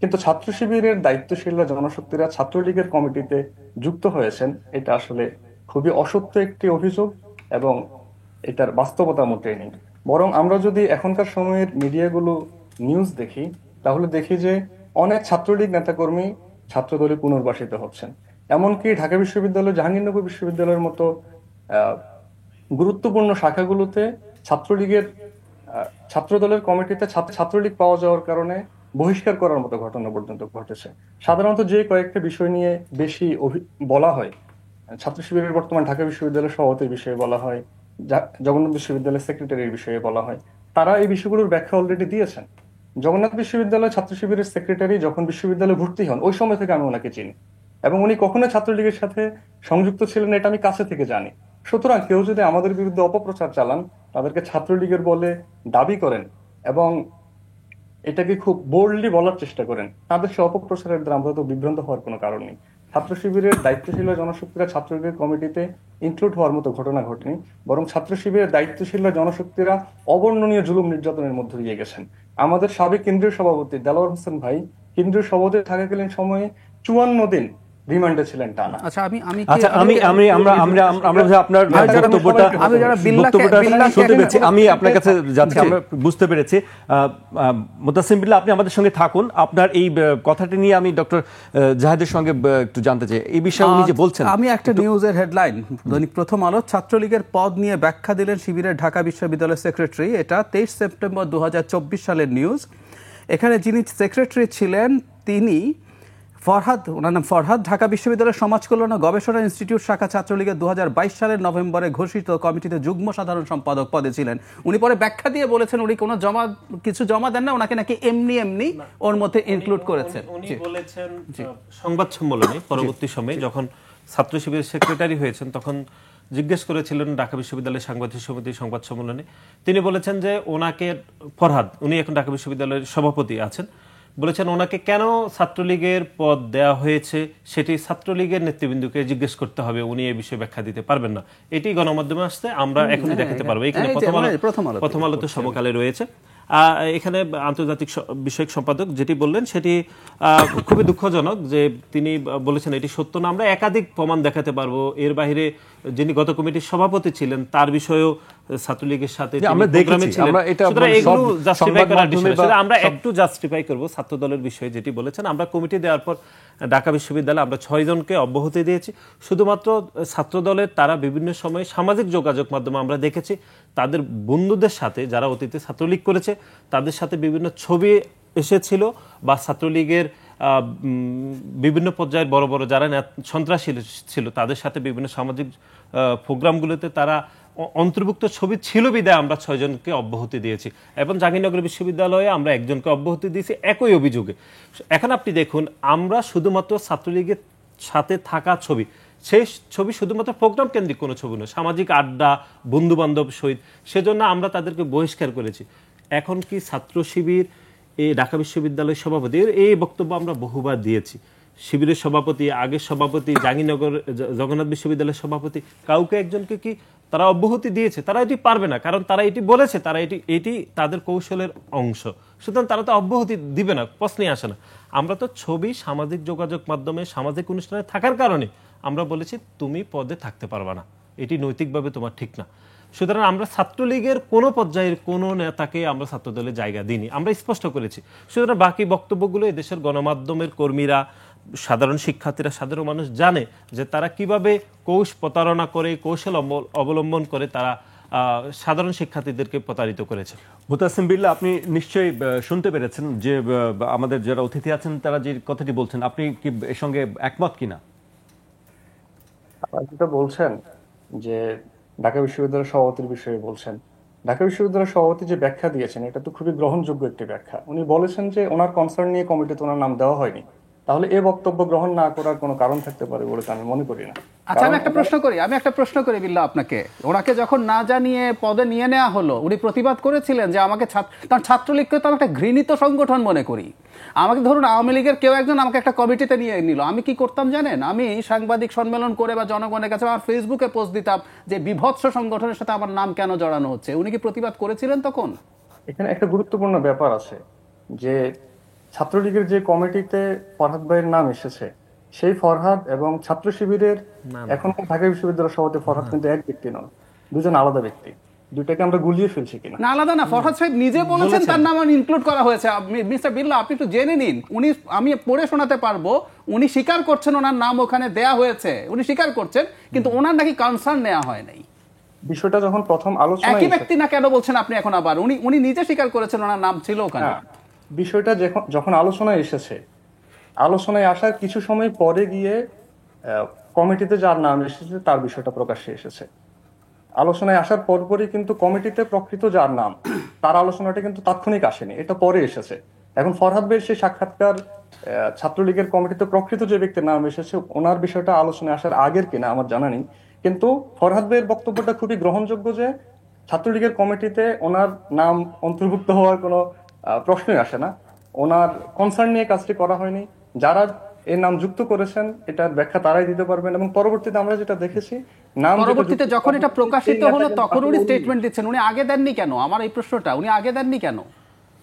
কিন্তু ছাত্র শিবিরের দায়িত্বশীল জনশক্তিরা ছাত্রলীগের কমিটিতে যুক্ত হয়েছেন, এটা আসলে খুবই অসত্য একটি অভিযোগ এবং এটার বাস্তবতা মোটেই নেই। বরং আমরা যদি এখনকার সময়ের মিডিয়াগুলো নিউজ দেখি, তাহলে দেখি যে অনেক ছাত্রলীগ নেতাকর্মী ছাত্রদলে পুনর্বাসিত হচ্ছেন। এমনকি ঢাকা বিশ্ববিদ্যালয়, জাহাঙ্গীরনগর বিশ্ববিদ্যালয়ের মতো গুরুত্বপূর্ণ শাখাগুলোতে ছাত্রলীগের ছাত্রদলের কমিটিতে ছাত্রলীগ পাওয়া যাওয়ার কারণে বহিষ্কার করার মতো ঘটনা পর্যন্ত ঘটেছে। সাধারণত যে কয়েকটা বিষয় নিয়ে বেশি বলা হয়, ছাত্র শিবিরের বর্তমান ঢাকা বিশ্ববিদ্যালয়ের সভাপতির বিষয়ে বলা হয়, জগন্নাথ বিশ্ববিদ্যালয়ের সেক্রেটারির বিষয়ে বলা হয়, তারা এই বিষয়গুলোর ব্যাখ্যা অলরেডি দিয়েছেন। জগন্নাথ বিশ্ববিদ্যালয় ছাত্র শিবিরের সেক্রেটারি যখন বিশ্ববিদ্যালয়ে ভর্তি হন, ওই সময় থেকে আমি ওনাকে চিনি এবং উনি কখনো ছাত্রলীগের সাথে সংযুক্ত ছিলেন এটা আমি কাছে থেকে জানি। সুতরাং কেউ যদি আমাদের বিরুদ্ধে অপপ্রচার চালান, তাদেরকে ছাত্রলীগের বলে দাবি করেন এবং এটাকে খুব বোল্ডলি বলার চেষ্টা করেন, তাদের সে অপপ্রচারের দ্বারা আমরা তো বিভ্রান্ত হওয়ার কোনো কারণ নেই। ছাত্র শিবিরের দায়িত্বশীল জনশক্তিরা ছাত্রলীগের কমিটিতে ইনক্লুড হওয়ার মতো ঘটনা ঘটেনি, বরং ছাত্র শিবিরের দায়িত্বশীল জনশক্তিরা অবর্ণনীয় জুলুম নির্যাতনের মধ্যে দিয়ে গেছেন। আমাদের সাবেক কেন্দ্রীয় সভাপতি দেলোয়ার হোসেন ভাই কেন্দ্রীয় সভাপতি থাকাকালীন সময়ে 54 দিন রিমান্ডে ছিলেন টানা। আমি আপনার কাছে যাচ্ছি, আমরা বুঝতে পেরেছি। মুতাসিম বিল্লাহ, আপনি আমাদের সঙ্গে থাকুন। আপনার এই কথাটি নিয়ে আমি ডক্টর জাহেদের সঙ্গে একটু জানতে চাই এই বিষয়ে উনি যে বলছেন। আমি একটা নিউজের হেডলাইন, দৈনিক প্রথম আলো, ছাত্রলীগের পদ নিয়ে ব্যাখ্যা দিলেন শিবিরের ঢাকা বিশ্ববিদ্যালয়ের সেক্রেটারি। এটা 23 সেপ্টেম্বর 2024 সালের নিউজ। এখানে যিনি সেক্রেটারি ছিলেন তিনি ফরহাদ, ওনার নাম ফরহাদ, ঢাকা বিশ্ববিদ্যালয়ের সমাজ কল্যাণ ও গবেষণা ইনস্টিটিউট শাখা ছাত্রলীগের 2022 সালের নভেম্বরে ঘোষিত কমিটিতে যুগ্ম সাধারণ সম্পাদক পদে ছিলেন। উনি পরে ব্যাখ্যা দিয়ে বলেছেন উনি কোনো কিছু জমা দেন না, ওনাকে নাকি এমনি ওর মধ্যে ইনক্লুড করেছেন। উনি বলেছেন সংবাদ সম্মেলনে পরবর্তী সময়ে যখন ছাত্র শিবিরের সেক্রেটারি হয়েছেন তখন জিজ্ঞেস করেছিলেন ঢাকা বিশ্ববিদ্যালয়ের সাংবাদিক সমিতির সংবাদ সম্মেলনে, তিনি বলেছেন যে ওনাকে ফরহাদ, উনি এখন ঢাকা বিশ্ববিদ্যালয়ের সভাপতি আছেন, বলেছেন ওনাকে কেন ছাত্রলীগের পদ দেওয়া হয়েছে সেটি ছাত্রলীগের নেতৃবৃন্দকে জিজ্ঞেস করতে হবে, উনি এই বিষয়ে ব্যাখ্যা দিতে পারবেন না। এটি গণমাধ্যমে আসছে, আমরা এখনই দেখাতে পারবো। এখানে প্রথম আলোতে সমকালে রয়েছে। এখানে আন্তর্জাতিক বিষয়ক সম্পাদক যেটি বললেন সেটি খুবই দুঃখজনক যে তিনি বলেছেন এটি সত্য না। আমরা একাধিক প্রমাণ দেখাতে পারবো। এর বাইরে যিনি গত কমিটির সভাপতি ছিলেন তার বিষয়েও ছাত্রলীগের সাথে আমরা একটু জাস্টিফাই করবো ছাত্র দলের বিষয়ে যেটি বলেছেন। আমরা কমিটি দেওয়ার পর ঢাকা বিশ্ববিদ্যালয়ে আমরা 6 জনকে অব্যাহতি দিয়েছি। শুধুমাত্র ছাত্র দলের তারা বিভিন্ন সময়ে সামাজিক যোগাযোগ মাধ্যমে আমরা দেখেছি তাদের বন্ধুদের সাথে যারা অতীতে ছাত্রলীগ করেছে তাদের সাথে বিভিন্ন ছবি এসেছিল, বা ছাত্রলীগের বিভিন্ন পর্যায়ের বড় বড় যারা সন্ত্রাসী ছিল তাদের সাথে বিভিন্ন সামাজিক প্রোগ্রামগুলোতে তারা অন্তর্ভুক্ত ছবি ছিল বিদায় আমরা 6 জনকে অব্যাহতি দিয়েছি এবং জাহাঙ্গীরনগর বিশ্ববিদ্যালয়ে আমরা 1 জনকে অব্যাহতি দিয়েছি একই অভিযোগে। এখন আপনি দেখুন, আমরা শুধুমাত্র ছাত্রলীগের সাথে থাকা ছবি, সেই ছবি শুধুমাত্র প্রোগ্রাম কেন্দ্রিক কোনো ছবি নয়, সামাজিক আড্ডা, বন্ধু বান্ধব সহিত, সেজন্য আমরা তাদেরকে বহিষ্কার করেছি। এখন কি ছাত্র শিবির এই ঢাকা বিশ্ববিদ্যালয়ের সভাপতির এই বক্তব্য আমরা বহুবার দিয়েছি, শিবিরের সভাপতি, আগের সভাপতি, জাহাঙ্গীরনগর জগন্নাথ বিশ্ববিদ্যালয়ের সভাপতি, কাউকে একজনকে কি তারা অব্যাহতি দিয়েছে? তারা এটি পারবে না, কারণ তারা এটি বলেছে, তারা এটি তাদের কৌশলের অংশ। সুতরাং তারা তো অব্যাহতি দিবে না, প্রশ্নই আসে না। আমরা তো ছবি, সামাজিক যোগাযোগ মাধ্যমে, সামাজিক অনুষ্ঠানে থাকার কারণে আমরা বলেছি তুমি পদে থাকতে পারবা না, এটি নৈতিকভাবে তোমার ঠিক না। সুতরাং আমরা ছাত্রলীগের কোনো পর্যায়ের কোনো নেতাকে আমরা ছাত্রদলের জায়গা দিইনি, আমরা স্পষ্ট করেছি। সুতরাং বাকি বক্তব্যগুলো এদেশের গণমাধ্যমের কর্মীরা, সাধারণ শিক্ষার্থীরা, সাধারণ মানুষ জানে যে তারা কিভাবে প্রতারণা করে, কৌশল অবলম্বন করে তারা সাধারণ শিক্ষার্থীদেরকে প্রতারিত করেছে। মুতাসিম বিল্লাহ, আপনি নিশ্চয়ই শুনতে পেরেছেন যে আমাদের যারা অতিথি আছেন তারা যে কথাটি বলছেন, আপনি কি এর সঙ্গে একমত কিনা? আপনারা যেটা বলছেন যে ঢাকা বিশ্ববিদ্যালয়ের সভাপতির বিষয়ে বলছেন, ঢাকা বিশ্ববিদ্যালয়ের সভাপতি যে ব্যাখ্যা দিয়েছেন এটা তো খুবই গ্রহণযোগ্য একটি ব্যাখ্যা। উনি বলেছেন যে ওনার কনসার্ন নিয়ে কমিটিতে ওনার নাম দেওয়া হয়নি, তাহলে এই বক্তব্য গ্রহণ না করার কোনো কারণ থাকতে পারে বলে আমি মনে করি না। আচ্ছা, আমি একটা প্রশ্ন করি বিল্লাহ আপনাকে। ওনাকে যখন না জানিয়ে পদে নিয়ে নেওয়া হলো, উনি প্রতিবাদ করেছিলেন যে আমাকে, কারণ ছাত্রলীগকে তো আমি একটা ঘৃণিত সংগঠন মনে করি। আমাকে ধরুন আওয়ামী লীগের কেউ একজন আমাকে একটা কমিটিতে নিয়ে নিল, আমি কি করতাম জানেন? আমি সাংবাদিক সম্মেলন করে বা জনগণের কাছে আমার ফেসবুকে পোস্ট দিতাম যে বিভৎস সংগঠনের সাথে আমার নাম কেন জড়ানো হচ্ছে। উনি কি প্রতিবাদ করেছিলেন তখন? এখানে একটা গুরুত্বপূর্ণ ব্যাপার আছে যে ছাত্রলীগের যে কমিটিতে ফরহাদ ভাইয়ের নাম এসেছে, সেই ফরহাদ এবং ছাত্র শিবিরের এখন ঢাকা বিশ্ববিদ্যালয়ের সভাপতি ফরহাদ কিন্তু এক ব্যক্তি নন, দুজন আলাদা ব্যক্তি। দুইটাকে আমরা গুলিয়ে ফেলছি কিনা? না, আলাদা না। ফরহাদ সাহেব নিজে বলেছেন তার নাম ইনক্লুড করা হয়েছে। মিস্টার বিল্লাহ, আপনি একটু জেনে নিন। উনি, আমি পড়ে শোনাতে পারবো, উনি স্বীকার করছেন ওনার নাম ওখানে দেয়া হয়েছে, উনি স্বীকার করছেন, কিন্তু ওনার নাকি কনসার্ন নেওয়া হয় নাই। বিষয়টা যখন প্রথম আলোচনা, একই ব্যক্তি না কেন বলছেন আপনি এখন আবার? উনি নিজে স্বীকার করেছেন ওনার নাম ছিল ওখানে। বিষয়টা যখন আলোচনায় এসেছে, আলোচনায় আসার কিছু সময় পরে গিয়ে কমিটিতে যার নাম এসেছে তার বিষয়টা প্রকাশ্যে এসেছে। আলোচনায় আসার পরপরই কিন্তু কমিটিতে প্রকৃত যার নাম তার আলোচনাটা কিন্তু তাৎক্ষণিক আসেনি, এটা পরে এসেছে। এখন ফরহাদ ভাইয়ের সেই সাক্ষাৎকার ছাত্রলীগের কমিটিতে প্রকৃত যে ব্যক্তির নাম এসেছে ওনার বিষয়টা আলোচনায় আসার আগের কিনা আমার জানা নেই, কিন্তু ফরহাদ ভাইয়ের বক্তব্যটা খুবই গ্রহণযোগ্য যে ছাত্রলীগের কমিটিতে ওনার নাম অন্তর্ভুক্ত হওয়ার কোনো প্রশ্নই আসে না, ওনার কনসার্ন নিয়ে কাজটি করা হয়নি। যারা এর নাম যুক্ত করেছেন এটার ব্যাখ্যা তারাই দিতে পারবেন। এবং পরবর্তীতে আমরা যেটা দেখেছি, পরবর্তীতে যখন এটা প্রকাশিত হলো তখন উনি স্টেটমেন্ট দিচ্ছেন। উনি আগে দেননি কেন? আমার এই প্রশ্নটা, উনি আগে দেননি কেন?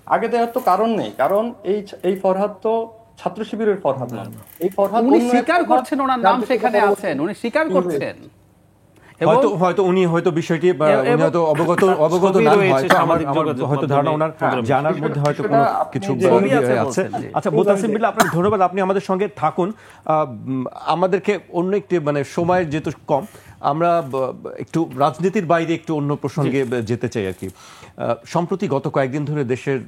আগে দেওয়ার তো কারণ নেই, কারণ এই ফরহাদ তো ছাত্র শিবিরের ফরহাদ নন। এই ফরহাদ উনি স্বীকার করছেন ওনার নাম সেখানে আছেন, উনি স্বীকার করছেন। হয়তো উনি হয়তো বিষয়টি উনি হয়তো অবগত না, হয়তো আমার হয়তো ধারণা ওনার জানার মধ্যে হয়তো কোনো কিছু আছে। আচ্ছা মুতাসিম বিল্লাহ, আপনাকে ধন্যবাদ, আপনি আমাদের সঙ্গে থাকুন। আমাদেরকে অন্য একটি সময়ের যেহেতু কম, আমরা একটু রাজনীতির বাইরে একটু অন্য প্রসঙ্গে যেতে চাই আর কি। সম্প্রতি গত কয়েকদিন ধরে দেশের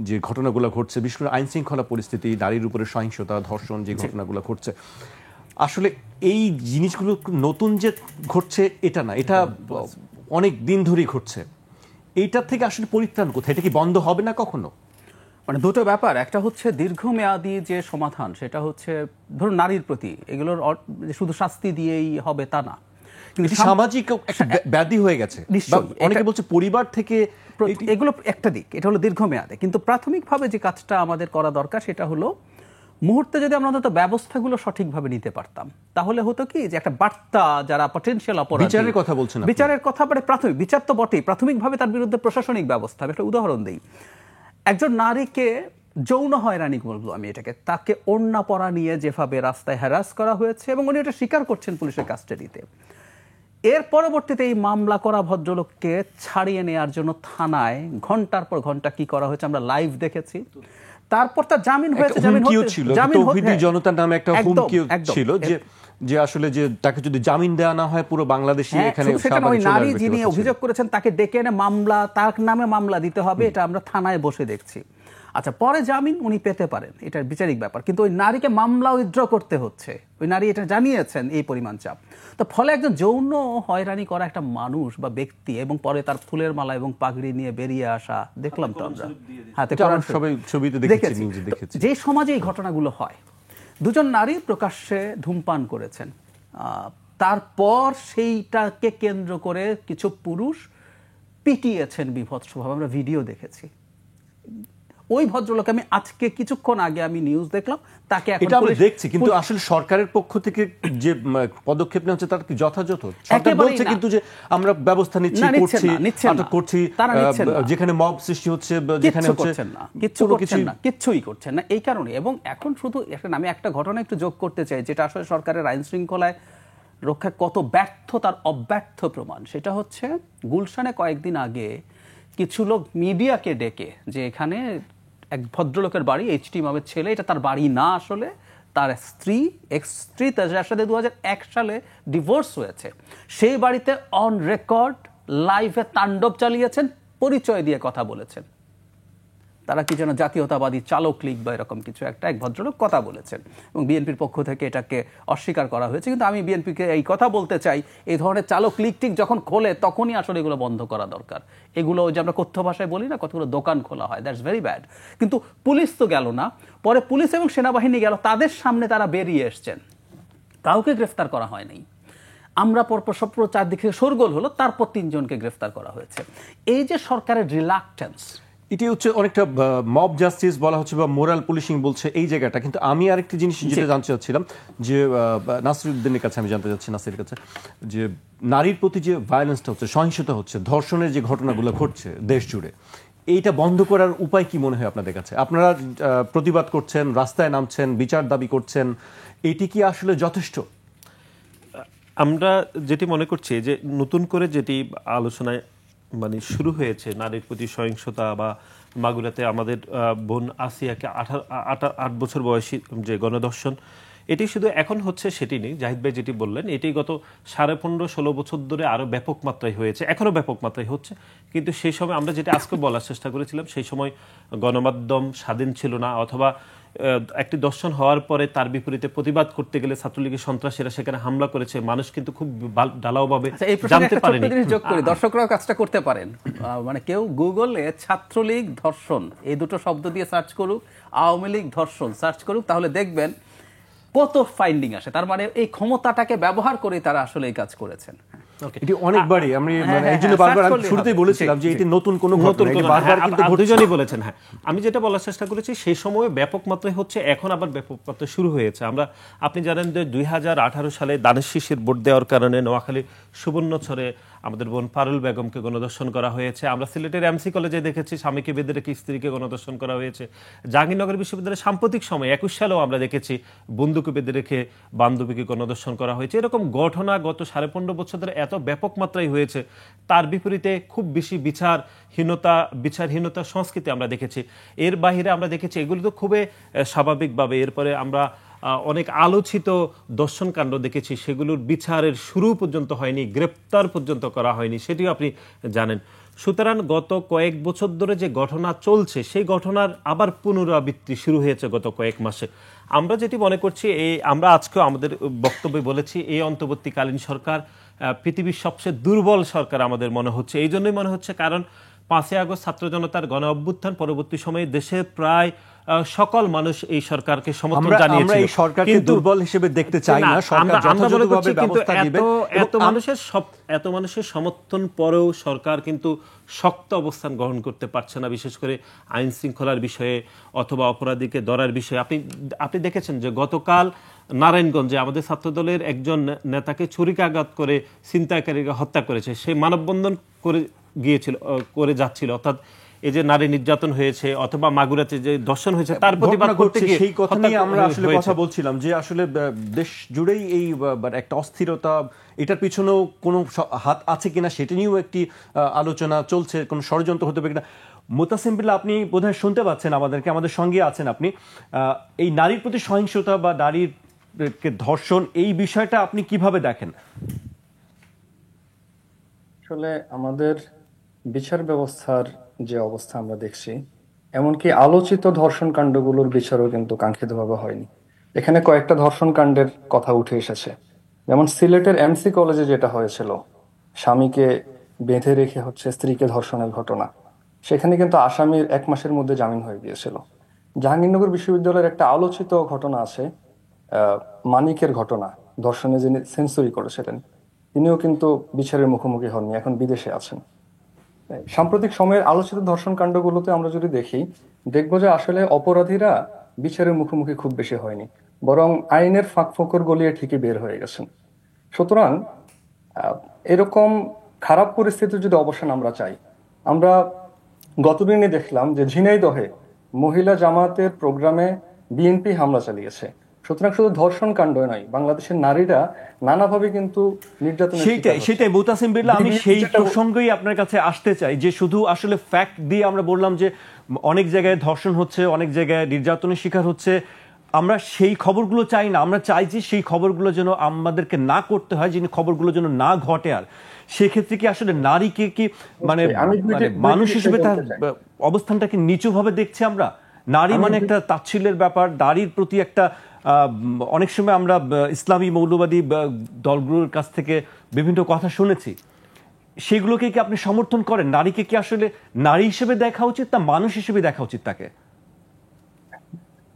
যে ঘটনাগুলো ঘটছে, বিশেষ করে আইন শৃঙ্খলা পরিস্থিতি, নারীর উপরে সহিংসতা, ধর্ষণ, যে ঘটনাগুলো ঘটছে, আসলে এই জিনিসগুলো নতুন যে ঘটছে এটা না, এটা অনেক দিন ধরেই ঘটছে। এইটার থেকে আসলে পরিত্রাণ কোথায়? এটা কি বন্ধ হবে না কখনো? মানে দুটো ব্যাপার, একটা হচ্ছে দীর্ঘমেয়াদী যে সমাধান, সেটা হচ্ছে ধরুন নারীর প্রতি এগুলোর শুধু শাস্তি দিয়েই হবে তা না, কিন্তু সামাজিক একটা ব্যাধি হয়ে গেছে। অনেকে বলছে পরিবার থেকে, এগুলো একটা দিক, এটা হলো দীর্ঘমেয়াদে। কিন্তু প্রাথমিকভাবে যে কাজটা আমাদের করা দরকার সেটা হলো মুহূর্তে যদি আমরা অন্তত ব্যবস্থাগুলো সঠিকভাবে নিতে পারতাম, তাহলে হতো কি যে একটা বার্তা, যারা পটেনশিয়াল অপরাধী, বিচারের কথা বলছেন, বিচারের কথা, মানে প্রাথমিক বিচার তো বটেই, প্রাথমিকভাবে তার বিরুদ্ধে প্রশাসনিক ব্যবস্থা। একটা উদাহরণ দিই, একজন নারীকে যৌন হয়রানি বলবো আমি এটাকে, তাকে ওড়না পরা নিয়ে যেভাবে রাস্তায় হ্যারাস করা হয়েছে এবং উনি এটা স্বীকার করছেন পুলিশের কাস্টাডিতে, এর পরবর্তীতে এই মামলা করা ভদ্রলোককে ছাড়িয়ে নেওয়ার জন্য থানায় ঘন্টার পর ঘন্টা কি করা হয়েছে আমরা লাইভ দেখেছি। তারপর তার জামিন হয়েছে, জনতার নামে একটা হুমকি ছিল যে আসলে যে তাকে যদি জামিন দেওয়া না হয় পুরো বাংলাদেশে এখানে ওই নারী যিনি অভিযোগ করেছেন তাকে ডেকে এনে মামলা, তার নামে মামলা দিতে হবে, এটা আমরা থানায় বসে দেখছি। আচ্ছা, পরে জামিন উনি পেতে পারেন, এটা বিচারিক ব্যাপার, কিন্তু ওই নারীকে মামলা উইথড্র করতে হচ্ছে, ওই নারী এটা জানিয়েছেন, এই পরিমাণ চাপ। তো ফলে একজন যৌন হয়রানি করা একটা মানুষ বা ব্যক্তি এবং পরে তার ফুলের মালা এবং পাগড়ি নিয়ে বেরিয়ে আসা দেখলাম তো আমরা, দেখেছি। যে সমাজে এই ঘটনাগুলো হয়, দুজন নারী প্রকাশ্যে ধূমপান করেছেন, তারপর সেইটাকে কেন্দ্র করে কিছু পুরুষ পিটিয়েছেন বিভৎসভাবে, আমরা ভিডিও দেখেছি। ওই ভদ্রলোক আমি আজকে কিছুক্ষণ আগে আমি নিউজ দেখলাম, তাকে এখন এটা আমরা পুলিশ- দেখছি, কিন্তু আসলে সরকারের পক্ষ থেকে যে পদক্ষেপ নেওয়া হচ্ছে তার কি যথাযথ? সরকার একেবারেই বলছে না। কিন্তু যে আমরা ব্যবস্থা নিচ্ছি, না, নিচ্ছেন করছি, না, নিচ্ছেন না। আটক করছি, তারা নিচ্ছেন না। যেখানে মব সৃষ্টি হচ্ছে, যেখানে কিচ্ছু হচ্ছে করছেন না, কিচ্ছু কোনো করছেন কিছুই- না, কিচ্ছুই করছেন না। এই কারণে, এবং এখন শুধু আমি একটা ঘটনা একটু যোগ করতে চাই, যেটা আসলে সরকারের আইন শৃঙ্খলায় রক্ষায় কত ব্যর্থ তার অব্যর্থ প্রমাণ। সেটা হচ্ছে গুলশানে কয়েকদিন আগে কিছু লোক মিডিয়াকে ডেকে যে এখানে এক ভদ্রলোকের বাড়ি, এইচটি ইমামের ছেলে, এটা তার বাড়ি না, আসলে তার স্ত্রী, এক্স স্ত্রী, তার সাথে 2001 সালে ডিভোর্স হয়েছে, সেই বাড়িতে অন রেকর্ড লাইভে তাণ্ডব চালিয়েছেন, পরিচয় দিয়ে কথা বলেছেন। তারা কি যেন জাতীয়তাবাদী চালক লীগ বা এরকম কিছু একটা, এক ভদ্রলোক কথা বলেছেন, এবং বিএনপির পক্ষ থেকে এটাকে অস্বীকার করা হয়েছে। কিন্তু আমি বিএনপিকে এই কথা বলতে চাই, এই ধরনের চালক লীগ ঠিক যখন খোলে তখনই আসলে এগুলো বন্ধ করা দরকার। এগুলো ওই যে আমরা কথ্য ভাষায় বলি না, কতগুলো দোকান খোলা হয়, দ্যাটস ভেরি ব্যাড। কিন্তু পুলিশ তো গেল না, পরে পুলিশ এবং সেনাবাহিনী গেল, তাদের সামনে তারা বেরিয়ে এসছেন, কাউকে গ্রেফতার করা হয়নি। আমরা পরপর সব চারদিকে শোরগোল হলো, তারপর 3 জনকে গ্রেফতার করা হয়েছে। এই যে সরকারের রিলাক্টেন্স, এটি হচ্ছে অনেকটা মব জাস্টিস বলা হচ্ছে বা মোরাল পুলিশিং বলছে এই জায়গাটা। কিন্তু আমি আরেকটি জিনিস যেটা জানতে চাচ্ছিলাম, যে নাসিরুদ্দিনের কাছে আমি জানতে চাচ্ছি, নাসিরের কাছে, যে নারীর প্রতি যে ভায়োলেন্সটা হচ্ছে, সহিংসতা হচ্ছে, ধর্ষণের যে ঘটনাগুলো ঘটছে দেশ জুড়ে, এইটা বন্ধ করার উপায় কি মনে হয় আপনাদের কাছে? আপনারা প্রতিবাদ করছেন, রাস্তায় নামছেন, বিচার দাবি করছেন, এটি কি আসলে যথেষ্ট? আমরা যেটি মনে করছি যে নতুন করে যেটি আলোচনায় মানে শুরু হয়েছে, নারীর প্রতি সহিংসতা বা মাগুরাতে আমাদের বোন আসিয়াকে 8 বছর বয়সী যে গণধর্ষণ, এটি শুধু এখন হচ্ছে সেটি নেই, জাহিদ ভাই যেটি বললেন, এটি গত 15.5-16 বছর ধরে আরো ব্যাপক মাত্রায় হয়েছে, এখনো ব্যাপক মাত্রায় হচ্ছে। কিন্তু সেই সময় আমরা যেটা আজকে বলার চেষ্টা করেছিলাম, সেই সময় গণমাধ্যম স্বাধীন ছিল না, অথবা একটি দর্শন হওয়ার পরে তার বিপরীতে প্রতিবাদ করতে গেলে ছাত্রলীগের সন্ত্রাসীরা সেখানে হামলা করেছে, মানুষ কিন্তু খুব ঢালাওভাবে এই প্রসঙ্গে জানতে একটা ছোট্ট পারেনি। জিনিস যোগ করি, দর্শকরাও কাজটা করতে পারেন। মানে কেউ গুগলে ছাত্রলীগ ধর্ষণ এই দুটো শব্দ দিয়ে সার্চ করুক, আওয়ামী লীগ ধর্ষণ সার্চ করুক, তাহলে দেখবেন কত ফাইন্ডিং আসে। তার মানে এই ক্ষমতাটাকে ব্যবহার করে তারা আসলে এই কাজ করেছেন। এটি অনেকবারই আমি এই জন্য হ্যাঁ, বারবার search আমি করলেই শুরুতেই হবে। বলেছিলাম যে জি, এটি জি। নতুন কোনো নতুন ঘটনা, এটি কোনো বারবার হ্যাঁ, কিন্তু আর ঘটছে। দুজনই বলেছেন। হ্যাঁ, আমি যেটা বলার চেষ্টা করেছি, সেই সময় ব্যাপক মাত্রায় হচ্ছে, এখন আবার ব্যাপক মাত্রায় শুরু হয়েছে। আপনি জানেন যে 2018 সালে দানের শীষের ভোট দেওয়ার কারণে নোয়াখালীর সুবর্ণচরে আমাদের বোন পারুল বেগমকে গণধর্ষণ করা হয়েছে। আমরা সিলেটের এমসি কলেজে দেখেছি স্বামীকে বেঁধে রেখে স্ত্রীকে গণধর্ষণ করা হয়েছে। জাহাঙ্গীরনগর বিশ্ববিদ্যালয়ের সাম্প্রতিক সময় 21 সালেও আমরা দেখেছি বন্ধুকে বেঁধে রেখে বান্ধবীকে গণধর্ষণ করা হয়েছে। এরকম ঘটনা গত 15.5 বছর ধরে এত ব্যাপক মাত্রায় হয়েছে, তার বিপরীতে খুব বেশি বিচারহীনতা সংস্কৃতি আমরা দেখেছি। এর বাইরে আমরা দেখেছি এগুলো তো খুবই স্বাভাবিকভাবে, এরপরে আমরা অনেক আলোচিত দর্শন কাণ্ড দেখেছি, সেগুলোর বিচারের শুরু পর্যন্ত হয়নি, গ্রেপ্তার পর্যন্ত করা হয়নি, সেটিও আপনি জানেন। সুতরাং গত কয়েক বছর ধরে যে ঘটনা চলছে, সেই ঘটনার আবার পুনরাবৃত্তি শুরু হয়েছে গত কয়েক মাসে। আমরা যেটি মনে করছি, আমরা আজকেও আমাদের বক্তব্যে বলেছি, এই অন্তর্বর্তীকালীন সরকার পৃথিবীর সবচেয়ে দুর্বল সরকার আমাদের মনে হচ্ছে। এই জন্যই মনে হচ্ছে কারণ 5ই আগস্ট ছাত্র জনতার গণ অভ্যুত্থান পরবর্তী সময়ে দেশে প্রায় সকল মানুষ এই সরকারকে সমর্থন জানিয়েছিল। আমরা এই সরকারকে দুর্বল হিসেবে দেখতে চাই না, সরকার যথাযথভাবে ব্যবস্থা নেবে। এত মানুষের সমর্থন পরেও সরকার কিন্তু শক্ত অবস্থান গ্রহণ করতে পারছে না, বিশেষ করে আইন শৃঙ্খলার বিষয়ে অথবা অপরাধীকে ধরার বিষয়ে। আপনি দেখেছেন যে গতকাল নারায়ণগঞ্জে আমাদের ছাত্রদলের একজন নেতাকে ছুরিকাঘাত করে ছিনতাইকারীরা হত্যা করেছে, সে মানববন্ধন করে যাচ্ছিল। অর্থাৎ এই যে নারী নির্যাতন হয়েছে অথবা মাগুরাতে যে ধর্ষণ হয়েছে, তার প্রতিবাদ করতে গিয়ে সেই কথা নিয়ে আমরা আসলে কথা বলছিলাম যে আসলে দেশ জুড়েই এই একটা অস্থিরতা, এটার পিছনেও কোনো হাত আছে কিনা সেটা নিয়েও একটি আলোচনা চলছে, কোনো ষড়যন্ত্র হতে পারে কিনা। মুতাসিম বিল্লাহ, আপনি বোধহয় শুনতে পাচ্ছেন আমাদেরকে, আমাদের সঙ্গে আছেন আপনি। এই নারীর প্রতি সহিংসতা বা নারীর ধর্ষণ, এই বিষয়টা আপনি কিভাবে দেখেন? আসলে আমাদের বিচার ব্যবস্থার যে অবস্থা আমরা দেখছি, এমনকি আলোচিত ধর্ষণ কাণ্ডগুলোর বিচারও কিন্তু কাঙ্ক্ষিতভাবে হয়নি। এখানে কয়েকটা ধর্ষণ কাণ্ডের কথা উঠে এসেছে, যেমন সিলেটের এমসি কলেজে যেটা হয়েছিল, স্বামীকে বেঁধে রেখে স্ত্রীকে ধর্ষণের ঘটনা, সেখানে কিন্তু আসামির 1 মাসের মধ্যে জামিন হয়ে গিয়েছিল। জাহাঙ্গীরনগর বিশ্ববিদ্যালয়ের একটা আলোচিত ঘটনা আছে, মানিকের ঘটনা, ধর্ষণে যিনি সেঞ্চুরি করেছিলেন, তিনিও কিন্তু বিচারের মুখোমুখি হননি, এখন বিদেশে আছেন। সাম্প্রতিক সময়ের আলোচিত ধর্ষণ কাণ্ডগুলোতে আমরা যদি দেখি, দেখবো যে আসলে অপরাধীরা বিচারের মুখোমুখি খুব বেশি হয়নি, বরং আইনের ফাঁক ফোকর গলিয়ে ঠিকই বের হয়ে গেছেন। সুতরাং এরকম খারাপ পরিস্থিতির যদি অবসান আমরা চাই, আমরা গতদিনে দেখলাম যে ঝিনাইদহে মহিলা জামাতের প্রোগ্রামে বিএনপি হামলা চালিয়েছে। সুতরাং শুধু ধর্ষণ কাণ্ড নয়, বাংলাদেশের নারীরা নানাভাবে কিন্তু নির্যাতনের শিকার সেটাই হচ্ছে। সেটাই মুতাসিম বিল্লাহ, আমি বিবিএস সেই যেটা প্রসঙ্গেই আপনার কাছে আসতে চাই যে শুধু আসলে ফ্যাক্ট দিয়ে আমরা বললাম যে অনেক জায়গায় ধর্ষণ হচ্ছে, অনেক জায়গায় নির্যাতনের শিকার হচ্ছে, আমরা সেই খবরগুলো চাই না। আমরা চাই যে সেই খবরগুলো যেন আমাদেরকে না করতে হয়, যে খবরগুলো যেন না ঘটে। আর সেক্ষেত্রে কি আসলে নারীকে কি মানে আমি মানে দুইটা মানুষ বিষয় হিসেবে তার বলতে চাই। অবস্থানটাকে নিচুভাবে দেখছি আমরা? নারী মানে একটা তাচ্ছিল্যের ব্যাপার, নারীর প্রতি একটা অনেক সময় আমরা ইসলামী মৌলবাদী দলগুলোর কাছ থেকে বিভিন্ন কথা শুনেছি, সেগুলোকে কি আপনি সমর্থন করেন? নারীকে কি আসলে নারী হিসেবে দেখা উচিত না মানুষ হিসেবে দেখা উচিত তাকে?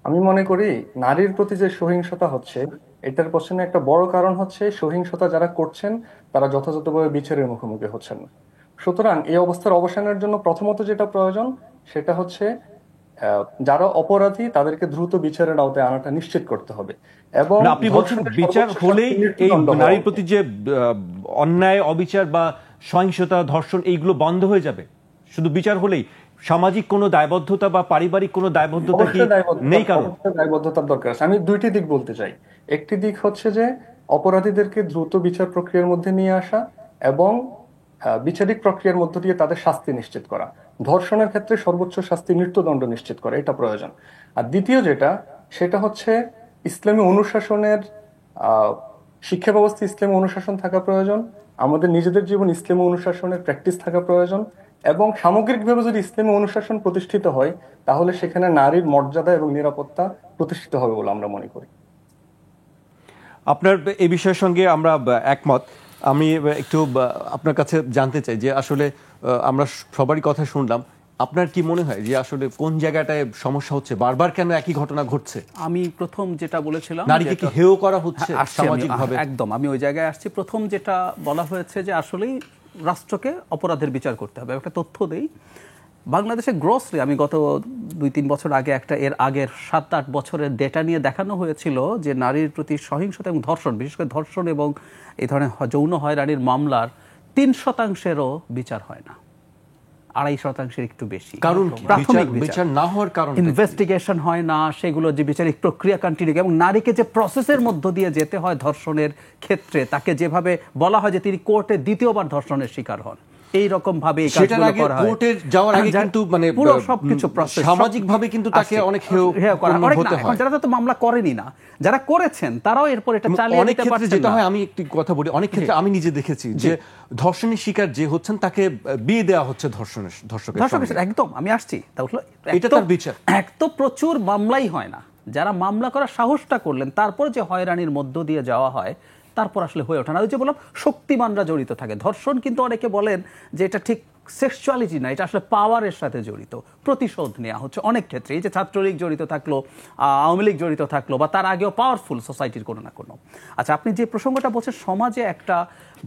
আমি মনে করি নারীর প্রতি যে সহিংসতা হচ্ছে, এটার পেছনে একটা বড় কারণ হচ্ছে সহিংসতা যারা করছেন তারা যথাযথভাবে বিচারের মুখোমুখি হচ্ছেন না। সুতরাং এই অবস্থার অবসানের জন্য প্রথমত যেটা প্রয়োজন সেটা হচ্ছে যারা অপরাধী তাদেরকে দ্রুত বিচারের আওতায় আনাটা নিশ্চিত করতে হবে। এবং না, আপনি বলছেন ধর্ষণের বিচার সর্বোচ্চ হলেই শাস্তি এই মৃত্যুদণ্ড হওয়া নারীর উচিত। প্রতি যে অন্যায় অবিচার বা সহিংসতা ধর্ষণ এইগুলো বন্ধ হয়ে যাবে? শুধু বিচার হলেই সামাজিক কোনো দায়বদ্ধতা বা পারিবারিক কোনো দায়বদ্ধতা কি নেই? কারণ অবশ্যই দায়বদ্ধতার দরকার আছে। আমি দুইটি দিক বলতে চাই। একটি দিক হচ্ছে যে অপরাধীদেরকে দ্রুত বিচার প্রক্রিয়ার মধ্যে নিয়ে আসা এবং বিচারিক প্রক্রিয়ার মধ্য দিয়ে তাদের শাস্তি নিশ্চিত করা। ধর্ষণের ক্ষেত্রে সর্বোচ্চ শাস্তি মৃত্যুদণ্ড নিশ্চিত করা, এটা প্রয়োজন। আর দ্বিতীয় যেটা, সেটা হচ্ছে ইসলামী অনুশাসনের শিক্ষা ব্যবস্থা ইসলামী অনুশাসন থাকা প্রয়োজন। আমাদের নিজেদের জীবন ইসলামী অনুশাসনের প্র্যাকটিস থাকা প্রয়োজন। এবং সামগ্রিকভাবে যদি ইসলামী অনুশাসন প্রতিষ্ঠিত হয় তাহলে সেখানে নারীর মর্যাদা এবং নিরাপত্তা প্রতিষ্ঠিত হবে বলে আমরা মনে করি। আপনার এই বিষয়ের সঙ্গে আমরা একমত। আমি একটু আপনার কাছে জানতে চাই যে আসলে আমরা সবারই কথা শুনলাম, আপনার কি মনে হয় যে আসলে কোন জায়গাটায় সমস্যা হচ্ছে? বারবার কেন একই ঘটনা ঘটছে? আমি প্রথম যেটা বলেছিলাম, নারীকে কি হেয় করা হচ্ছে সামাজিকভাবে? একদম আমি ওই জায়গায় আসছি। প্রথম যেটা বলা হয়েছে যে আসলেই রাষ্ট্রকে অপরাধের বিচার করতে হবে। একটা তথ্য দেই, বাংলাদেশে গ্রসলি আমি গত 2-3 বছর আগে একটা এর আগের 7-8 বছরের ডেটা নিয়ে দেখানো হয়েছিল যে নারীর প্রতি সহিংসতা এবং ধর্ষণ, বিশেষ করে ধর্ষণ এবং এই ধরনের যৌন হয়রানির মামলার 3%-এরও বিচার হয় না, 2.5% একটু বেশি। কারণ কি? প্রাথমিক বিচার না হওয়ার কারণ ইনভেস্টিগেশন হয় না, সেগুলো যে বিচারিক প্রক্রিয়া কন্টিনিউ, এবং নারীকে যে প্রসেসের মধ্য দিয়ে যেতে হয় ধর্ষণের ক্ষেত্রে, তাকে যেভাবে বলা হয় যে তিনি কোর্টে দ্বিতীয়বার ধর্ষণের শিকার হন, এই রকম ভাবে এই কাজগুলো করা হয়। কোর্টে যাওয়ার আগে কিন্তু মানে পুরো সবকিছু প্রসেস সামাজিকভাবে কিন্তু তাকে অনেক হেয় করা হতে হয়। যারা তো মামলা করেনি না, যারা করেছেন তারাও এরপর এটা চালিয়ে অনেক দিতে ক্ষেত্রে পারছেন যেটা না। হয়, আমি একটি কথা বলি, অনেক ক্ষেত্রে আমি নিজে দেখেছি যে ধর্ষণের শিকার যে হচ্ছেন তাকে বিয়ে দেওয়া হচ্ছে ধর্ষকের সঙ্গে। একদম আমি আসছি, তাহলে এটা তার বিচার। এক তো প্রচুর মামলাই হয় না, যারা মামলা করার সাহসটা করলেন তারপর যে হয়রানির মধ্য দিয়ে যাওয়া হয় তারপর আসলে হয়ে ওঠে না। ওই যে বললাম শক্তিমানরা জড়িত থাকে। ধর্ষণ কিন্তু অনেকে বলেন যে এটা ঠিক সেক্সুয়ালিটি না, এটা আসলে পাওয়ারের সাথে জড়িত, প্রতিশোধ নেওয়া হচ্ছে অনেক ক্ষেত্রে। এই যে ছাত্রলীগ জড়িত থাকলো, আওয়ামী লীগ জড়িত থাকলো, বা তার আগেও পাওয়ারফুল সোসাইটির কোনো না কোনো। আচ্ছা, আপনি যে প্রসঙ্গটা বলছেন, সমাজে একটা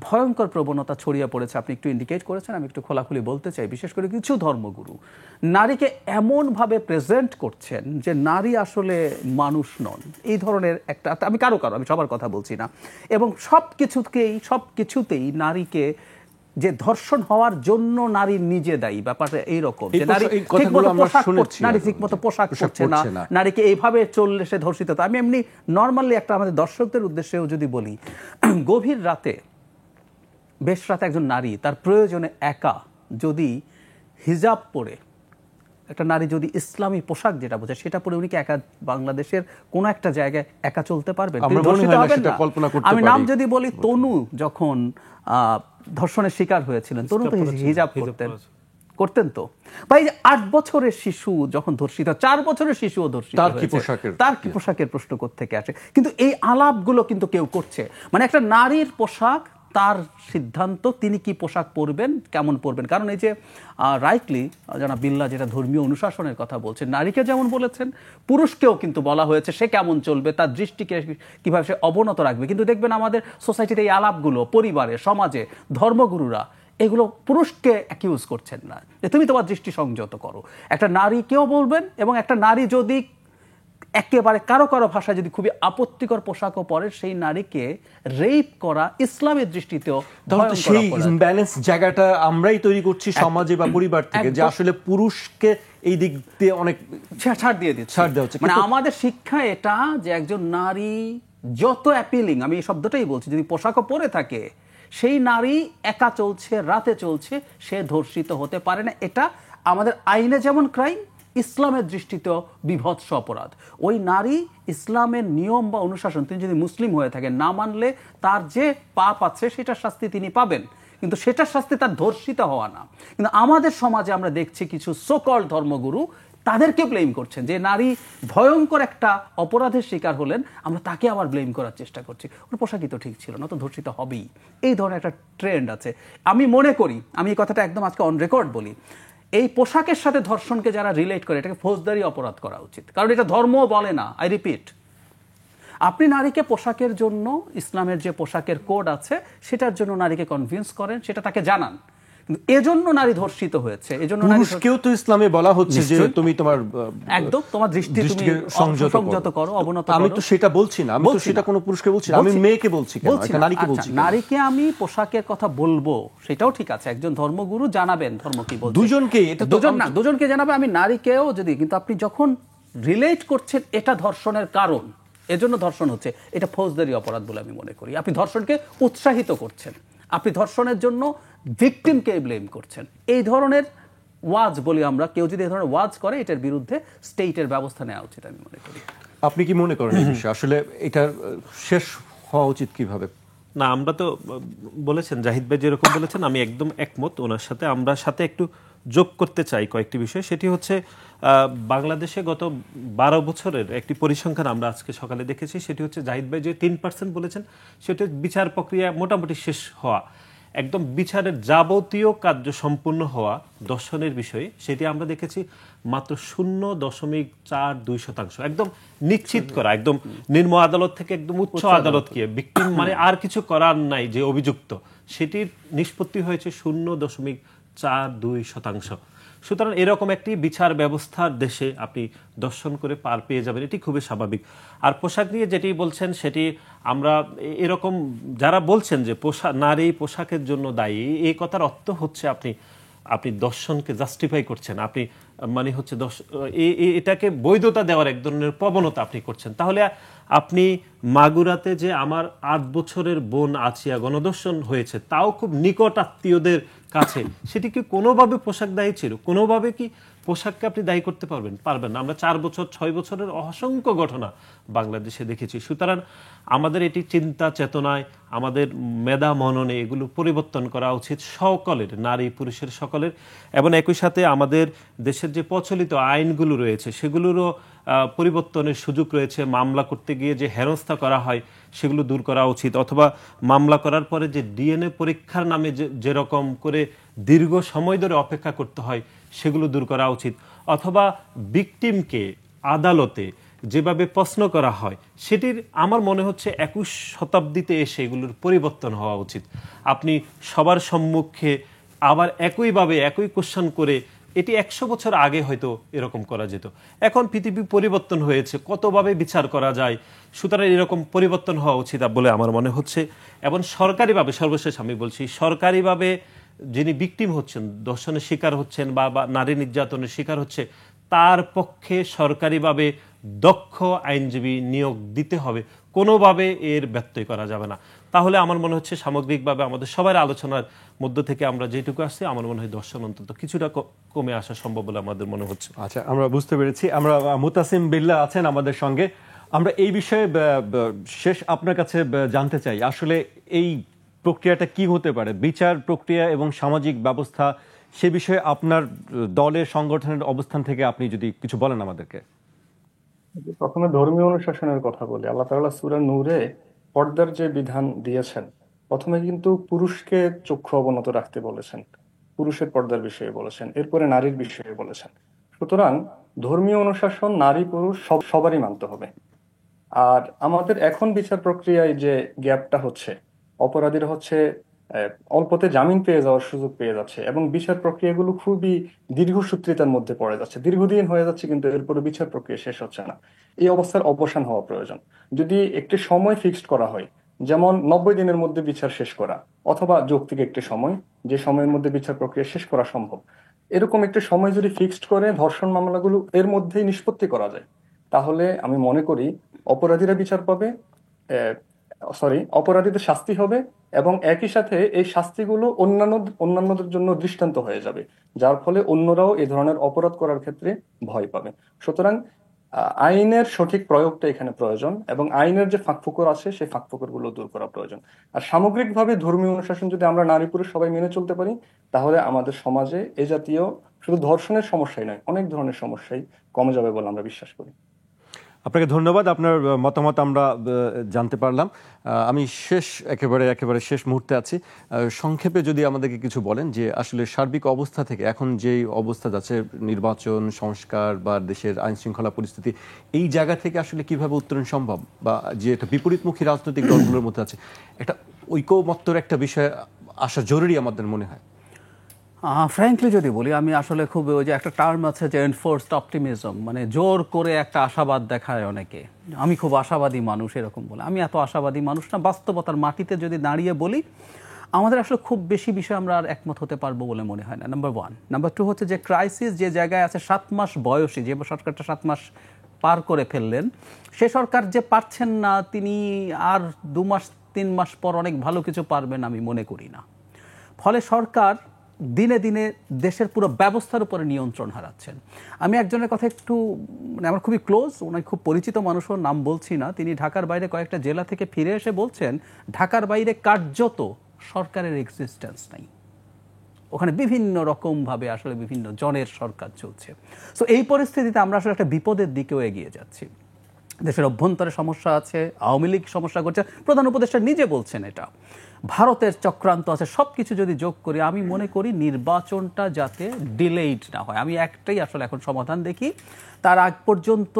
ভয়ঙ্কর প্রবণতা ছড়িয়ে পড়েছে, আপনি একটু ইন্ডিকেট করেছেন, আমি একটু খোলাখুলি বলতে চাই। বিশেষ করে কিছু ধর্মগুরু নারীকে এমনভাবে প্রেজেন্ট করছেন যে নারী আসলে মানুষ নন, এই ধরনের একটা, আমি আমি সবার কথা বলছি না, এবং সব কিছুতেই নারীকে যে ধর্ষণ হওয়ার জন্য নারী নিজে দায়ী, ব্যাপারটা এইরকম যে নারী ঠিকমতো পোশাক পরছে না, নারীকে এইভাবে চললে সে ধর্ষিত। আমি এমনি নর্মালি একটা আমাদের দর্শকদের উদ্দেশ্যেও যদি বলি, গভীর রাতে, বেশ রাতে একজন নারী তার প্রয়োজনে একা যদি হিজাব পরে, একটা নারী যদি ইসলামী পোশাক যেটা বোঝায় সেটা পরে, উনি কি একা বাংলাদেশের কোন একটা জায়গায় একা চলতে পারবেন? আমি নাম যদি বলি, তনু যখন ধর্ষণের শিকার হয়েছিলেন, তনু তো হিজাব করতেন তো ভাই। 8 বছরের শিশু যখন ধর্ষিত, 4 বছরের শিশুও ধর্ষিত, তার কি পোশাকের প্রশ্ন কোত্থেকে আসে? কিন্তু এই আলাপগুলো কিন্তু কেউ করছে, মানে একটা নারীর পোশাক, তার সিদ্ধান্ত তিনি কি পোশাক পরবেন, কেমন পরবেন। কারণ এই যে রাইটলি জানা বিল্লাহ যেটা ধর্মীয় অনুশাসনের কথা বলছেন, নারীকে যেমন বলেছেন, পুরুষকেও কিন্তু বলা হয়েছে সে কেমন চলবে, তার দৃষ্টিকে কিভাবে সে অবনত রাখবে। কিন্তু দেখবেন আমাদের সোসাইটিতে এই আলাপগুলো, পরিবারে, সমাজে ধর্মগুরুরা এগুলো পুরুষকে অ্যাকিউজ করছেন না যে তুমি তোমার দৃষ্টি সংযত করো। একটা নারীকেও বলবেন, এবং একটা নারী যদি একেবারে কারো কারো ভাষায় যদি খুবই আপত্তিকর পোশাকও পরে, সেই নারীকে রেপ করা ইসলামের দৃষ্টিতেও তাহলে তো সেই ব্যালেন্স জায়গাটা আমরাই তৈরি করছি সমাজে বা পরিবার থেকে, যে আসলে পুরুষকে এই দিক দিয়ে অনেক ছাড় দিয়ে দিচ্ছে। ছাড় দেওয়া হচ্ছে। মানে আমাদের শিক্ষা এটা যে একজন নারী যত অ্যাপিলিং, আমি এই শব্দটাই বলছি, যদি পোশাকও পরে থাকে, সেই নারী একা চলছে, রাতে চলছে, সে ধর্ষিত হতে পারে না। এটা আমাদের আইনে যেমন ক্রাইম, ইসলামের দৃষ্টিতেও বিভৎস অপরাধ। ওই নারী ইসলামের নিয়ম বা অনুশাসন, তিনি যদি মুসলিম হয়ে থাকেন, না মানলে তার যে পাপ আছে সেটার শাস্তি তিনি পাবেন, কিন্তু সেটার শাস্তি তার ধর্ষিত হওয়া না। কিন্তু আমাদের সমাজে আমরা দেখছি কিছু সোকল ধর্মগুরু তাদেরকে ব্লেম করছেন, যে নারী ভয়ঙ্কর একটা অপরাধের শিকার হলেন, আমরা তাকে আবার ব্লেম করার চেষ্টা করছি, ওর পোশাকই তো ঠিক ছিল না, তো ধর্ষিত হবেই। এই ধরনের একটা ট্রেন্ড আছে। আমি মনে করি, আমি এই কথাটা একদম আজকে অন রেকর্ড বলি, এই পোশাকের সাথে ধর্ষণকে যারা রিলেট করে, এটাকে ফৌজদারি অপরাধ করা উচিত, কারণ এটা ধর্মও বলে না। আই রিপিট, আপনি নারীকে পোশাকের জন্য, ইসলামের যে পোশাকের কোড আছে সেটার জন্য নারীকে কনভিন্স করেন, সেটা তাকে জানান, কিন্তু এজন্য নারী ধর্ষিত হয়েছে, এজন্য পুরুষকেও তো ইসলামে বলা হচ্ছে যে তুমি তোমার একদম তোমার দৃষ্টি তুমি সংযত করো, অবনত করো। আমি তো সেটা বলছি না, আমি তো সেটা কোনো পুরুষকে বলছি না, আমি মেয়েকে বলছি, কেন একটা নারীকে বলছি? নারীকে আমি পোশাকের কথা বলবো, সেটাও ঠিক আছে, একজন ধর্মগুরু জানাবেন ধর্ম কি বলছে, দুজনকে, এটা দুজন না, দুজনকে জানাবে, আমি নারীকেও যদি, কিন্তু আপনি যখন রিলেট করছেন এটা ধর্ষণের কারণ, এজন্য ধর্ষণ হচ্ছে, এটা ফৌজদারি অপরাধ বলে আমি মনে করি। আপনি ধর্ষণকে উৎসাহিত করছেন, আপনি ধর্ষণের জন্য ভিকটিমকে ব্লেম করছেন। এই ধরনের ওয়াজ বলি আমরা, কেউ যদি এই ধরনের ওয়াজ করে, এটার বিরুদ্ধে স্টেটের ব্যবস্থা নেওয়া উচিত আমি মনে করি। আপনি কি মনে করেন এই বিষয়ে আসলে এটার শেষ হওয়া উচিত কিভাবে? না, আমরা তো বলেছেন, জাহিদ ভাই যেরকম বলেছেন আমি একদম একমত ওনার সাথে। আমরা সাথে একটু যোগ করতে চাই কয়েকটি বিষয়। সেটি হচ্ছে বাংলাদেশে গত 12 বছরের একটি পরিসংখ্যান আমরা আজকে সকালে দেখেছি। সেটি হচ্ছে জাহিদ ভাই যে 3% বলেছেন, সেটি বিচার প্রক্রিয়া মোটামুটি শেষ হওয়া, একদম বিচারের যাবতীয় কার্য সম্পূর্ণ হওয়া দর্শনের বিষয়ে, সেটি আমরা দেখেছি মাত্র 0.42%। একদম নিশ্চিত করা, একদম নিম্ন আদালত থেকে একদম উচ্চ আদালতকে ভিকটিম মানে আর কিছু করার নাই যে অভিযুক্ত, সেটির নিষ্পত্তি হয়েছে 0.42%। সুতরাং এরকম একটি বিচার ব্যবস্থার দেশে আপনি দর্শন করে পার পেয়ে যাবেন, এটি খুবই স্বাভাবিক। আর পোশাক নিয়ে যেটি বলছেন, সেটি আমরা এরকম যারা বলছেন যে নারী পোশাকের জন্য দায়ী, এই কথার অর্থ হচ্ছে আপনি দর্শনকে জাস্টিফাই করছেন, আপনি মানে হচ্ছে এটাকে বৈধতা দেওয়ার এক ধরনের প্রবণতা আপনি করছেন। তাহলে আপনি মাগুরাতে যে আমার 8 বছরের বোন আছিয়া গণধর্ষণ হয়েছে, তাও খুব নিকট আত্মীয়দের কাছে, সেটি কি কোনোভাবে পোশাক দায়ী ছিল? কোনোভাবে কি পোশাককে আপনি দায়ী করতে পারবেন না? আমরা 4 বছর 6 বছরের অসংখ্য ঘটনা বাংলাদেশে দেখেছি। সুতরাং আমাদের এটি চিন্তা চেতনায়, আমাদের মেধা মননে এগুলো পরিবর্তন করা উচিত সকলের, নারী পুরুষের সকলের। এবং একই সাথে আমাদের দেশের যে প্রচলিত আইনগুলো রয়েছে সেগুলোরও পরিবর্তনের সুযোগ রয়েছে। মামলা করতে গিয়ে যে হেনস্থা করা হয় সেগুলো দূর করা উচিত, অথবা মামলা করার পরে যে ডিএনএ পরীক্ষার নামে যেরকম করে দীর্ঘ সময় ধরে অপেক্ষা করতে হয় সেগুলো দূর করা উচিত, অথবা ভিকটিমকে আদালতে যেভাবে প্রশ্ন করা হয় সেটির আমার মনে হচ্ছে 21 শতাব্দীতে এসে এগুলোর পরিবর্তন হওয়া উচিত। আপনি সবার সম্মুখে আবার একইভাবে একই কোশ্চেন করে, এটি 100 বছর আগে হয়তো এরকম করা যেত। এখন পৃথিবী পরিবর্তন হয়েছে, কতভাবে বিচার করা যায়। সুতরাং এরকম পরিবর্তন হওয়া উচিত বলে আমার মনে হচ্ছে। এবং সরকারিভাবে, সর্বশেষ আমি বলছি, সরকারিভাবে যিনি ভিকটিম হচ্ছেন, দর্শনের শিকার হচ্ছেন বা নারী নির্যাতনের শিকার হচ্ছে, তার পক্ষে সরকারিভাবে দক্ষ আইনজীবী নিয়োগ দিতে হবে, কোনোভাবে এর ব্যত্যয় করা যাবে না। তাহলে আমার মনে হচ্ছে সামগ্রিকভাবে আমাদের সবার আলোচনার মধ্য থেকে আমরা যেটুকু আসছি, আমার মনে হয় দর্শন অন্তত কিছুটা কমে আসা সম্ভব বলে আমাদের মনে হচ্ছে। আচ্ছা, আমরা বুঝতে পেরেছি। আমরা মুতাসিম বিল্লাহ আছেন আমাদের সঙ্গে। আমরা এই বিষয়ে শেষ আপনার কাছে জানতে চাই, আসলে এই প্রক্রিয়াটা কি হতে পারে, বিচার প্রক্রিয়া এবং সামাজিক ব্যবস্থা, সে বিষয়ে আপনার দলের সংগঠনের অবস্থান থেকে আপনি যদি কিছু বলেন আমাদেরকে। প্রথমে ধর্মীয় অনুশাসনের কথা বলি। আল্লাহ তাআলা সূরা নূরে পর্দার যে বিধান দিয়েছেন, প্রথমে কিন্তু পুরুষকে চক্ষু অবনত রাখতে বলেছেন, পুরুষের পর্দার বিষয়ে বলেছেন, এরপরে নারীর বিষয়ে বলেছেন। সুতরাং ধর্মীয় অনুশাসন নারী পুরুষ সবারই মানতে হবে। আর আমাদের এখন বিচার প্রক্রিয়ায় যে গ্যাপটা হচ্ছে, অপরাধীরা হচ্ছে অল্পতে জামিন পেয়ে যাওয়ার সুযোগ পেয়ে যাচ্ছে এবং বিচার প্রক্রিয়াগুলো খুবই দীর্ঘসূত্রিতার মধ্যে পড়ে যাচ্ছে, দীর্ঘদিন হয়ে যাচ্ছে, কিন্তু এরপরে বিচার প্রক্রিয়া শেষ হচ্ছে না। এই অবস্থার অবসান হওয়া প্রয়োজন। যদি একটি সময় ফিক্সড করা হয়, যেমন 90 দিনের মধ্যে বিচার শেষ করা, অথবা যৌক্তিক একটি সময়, যে সময়ের মধ্যে বিচার প্রক্রিয়া শেষ করা সম্ভব, এরকম একটি সময় যদি ফিক্সড করে ধর্ষণ মামলাগুলো এর মধ্যেই নিষ্পত্তি করা যায়, তাহলে আমি মনে করি অপরাধীরা বিচার পাবে, অপরাধীদের শাস্তি হবে, এবং একই সাথে এই শাস্তিগুলো অন্যান্যদের জন্য দৃষ্টান্ত হয়ে যাবে, যার ফলে অন্যরাও এই ধরনের অপরাধ করার ক্ষেত্রে ভয় পাবে। সুতরাং আইনের সঠিক প্রয়োগটা এখানে প্রয়োজন, এবং আইনের যে ফাঁকফোকর আছে সেই ফাঁকফোকর গুলো দূর করা প্রয়োজন। আর সামগ্রিকভাবে ধর্মীয় অনুশাসন যদি আমরা নারী পুরুষ সবাই মেনে চলতে পারি, তাহলে আমাদের সমাজে এ জাতীয় শুধু ধর্ষণের সমস্যাই নয়, অনেক ধরনের সমস্যাই কমে যাবে বলে আমরা বিশ্বাস করি। আপনাকে ধন্যবাদ, আপনার মতামত আমরা জানতে পারলাম। আমি একেবারে শেষ মুহূর্তে আছি। সংক্ষেপে যদি আমাদেরকে কিছু বলেন যে আসলে সার্বিক অবস্থা থেকে এখন যেই অবস্থা যাচ্ছে, নির্বাচন, সংস্কার বা দেশের আইন শৃঙ্খলা পরিস্থিতি, এই জায়গা থেকে আসলে কিভাবে উত্তরণ সম্ভব, বা যে একটা বিপরীতমুখী রাজনৈতিক দলগুলোর মধ্যে আছে, একটা ঐকমত্যর একটা বিষয় আসা জরুরি আমাদের মনে হয়। ফ্র্যাঙ্কলি যদি বলি, আমি আসলে খুব, ওই যে একটা টার্ম আছে যে এনফোর্সড অপটিমিজম, মানে জোর করে একটা আশাবাদ দেখায় অনেকে, আমি খুব আশাবাদী মানুষ এরকম বলে। আমি এত আশাবাদী মানুষ না। বাস্তবতার মাটিতে যদি দাঁড়িয়ে বলি, আমাদের আসলে খুব বেশি বিষয় আমরা আর একমত হতে পারবো বলে মনে হয় না, নাম্বার 1। নাম্বার 2 হচ্ছে যে ক্রাইসিস যে জায়গায় আছে, 7 মাস বয়সী যে সরকারটা 7 মাস পার করে ফেললেন, সে সরকার যে পারছেন না, তিনি আর 2 মাস 3 মাস পর অনেক ভালো কিছু পারবেন আমি মনে করি না। ফলে সরকার দিনে দিনে দেশের পুরো ব্যবস্থার উপরে নিয়ন্ত্রণ হারাচ্ছেন। আমি একজনের কথা একটু, মানে আমার খুবই ক্লোজ, ওনার খুব পরিচিত মানুষও, নাম বলছি না, তিনি ঢাকার বাইরে কয়েকটা জেলা থেকে ফিরে এসে বলছেন ঢাকার বাইরে কার্যত সরকারের এক্সিস্টেন্স নাই, ওখানে বিভিন্ন রকমভাবে আসলে বিভিন্ন জনের সরকার চলছে। সো এই পরিস্থিতিতে আমরা আসলে একটা বিপদের দিকেও এগিয়ে যাচ্ছি। দেশের অভ্যন্তরে সমস্যা আছে, আওয়ামী লীগ সমস্যা করছে, প্রধান উপদেষ্টা নিজে বলছেন এটা, ভারতের চক্রান্ত আছে, সব কিছু যদি যোগ করি, আমি মনে করি নির্বাচনটা যাতে ডিলেইড না হয়। আমি একটাই আসলে এখন সমাধান দেখি, তার আগ পর্যন্ত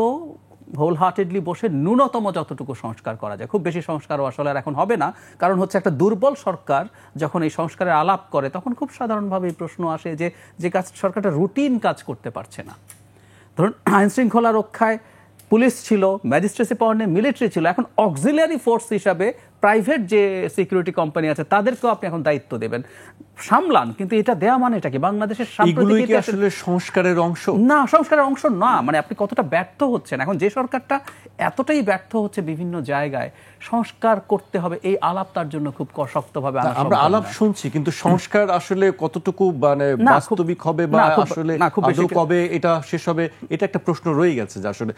হোল হার্টেডলি বসে ন্যূনতম যতটুকু সংস্কার করা যায়, খুব বেশি সংস্কারও আসলে আর এখন হবে না, কারণ হচ্ছে একটা দুর্বল সরকার যখন এই সংস্কারের আলাপ করে, তখন খুব সাধারণভাবে এই প্রশ্ন আসে যে কাজ সরকারটা রুটিন কাজ করতে পারছে না। ধরুন আইন শৃঙ্খলা রক্ষায় পুলিশ ছিল, ম্যাজিস্ট্রেসি পাওয়ার নেই, মিলিটারি ছিল, এখন অক্সিলিয়ারি ফোর্স হিসাবে প্রাইভেট যে সিকিউরিটি কোম্পানি আছে তাদেরকেও আপনি এখন দায়িত্ব দেবেন, সামলান। কিন্তু এটা দেয়া মানে এটা কি বাংলাদেশের সাম্প্রতিক আসলে সংস্কারের অংশ না? সংস্কারের অংশ না, মানে আপনি কতটা ব্যর্থ হচ্ছেন। এখন যে সরকারটা এতটাই ব্যর্থ হচ্ছে বিভিন্ন জায়গায়, সংস্কার করতে হবে এই আলাপ তার জন্য খুব শক্তভাবে আমরা আলাপ শুনছি, কিন্তু সংস্কার আসলে কতটুকু মানে বাস্তবিক হবে বা আসলে আদৌ কবে এটা শেষ হবে, এটা একটা প্রশ্ন রয়ে গেছে। যে আসলে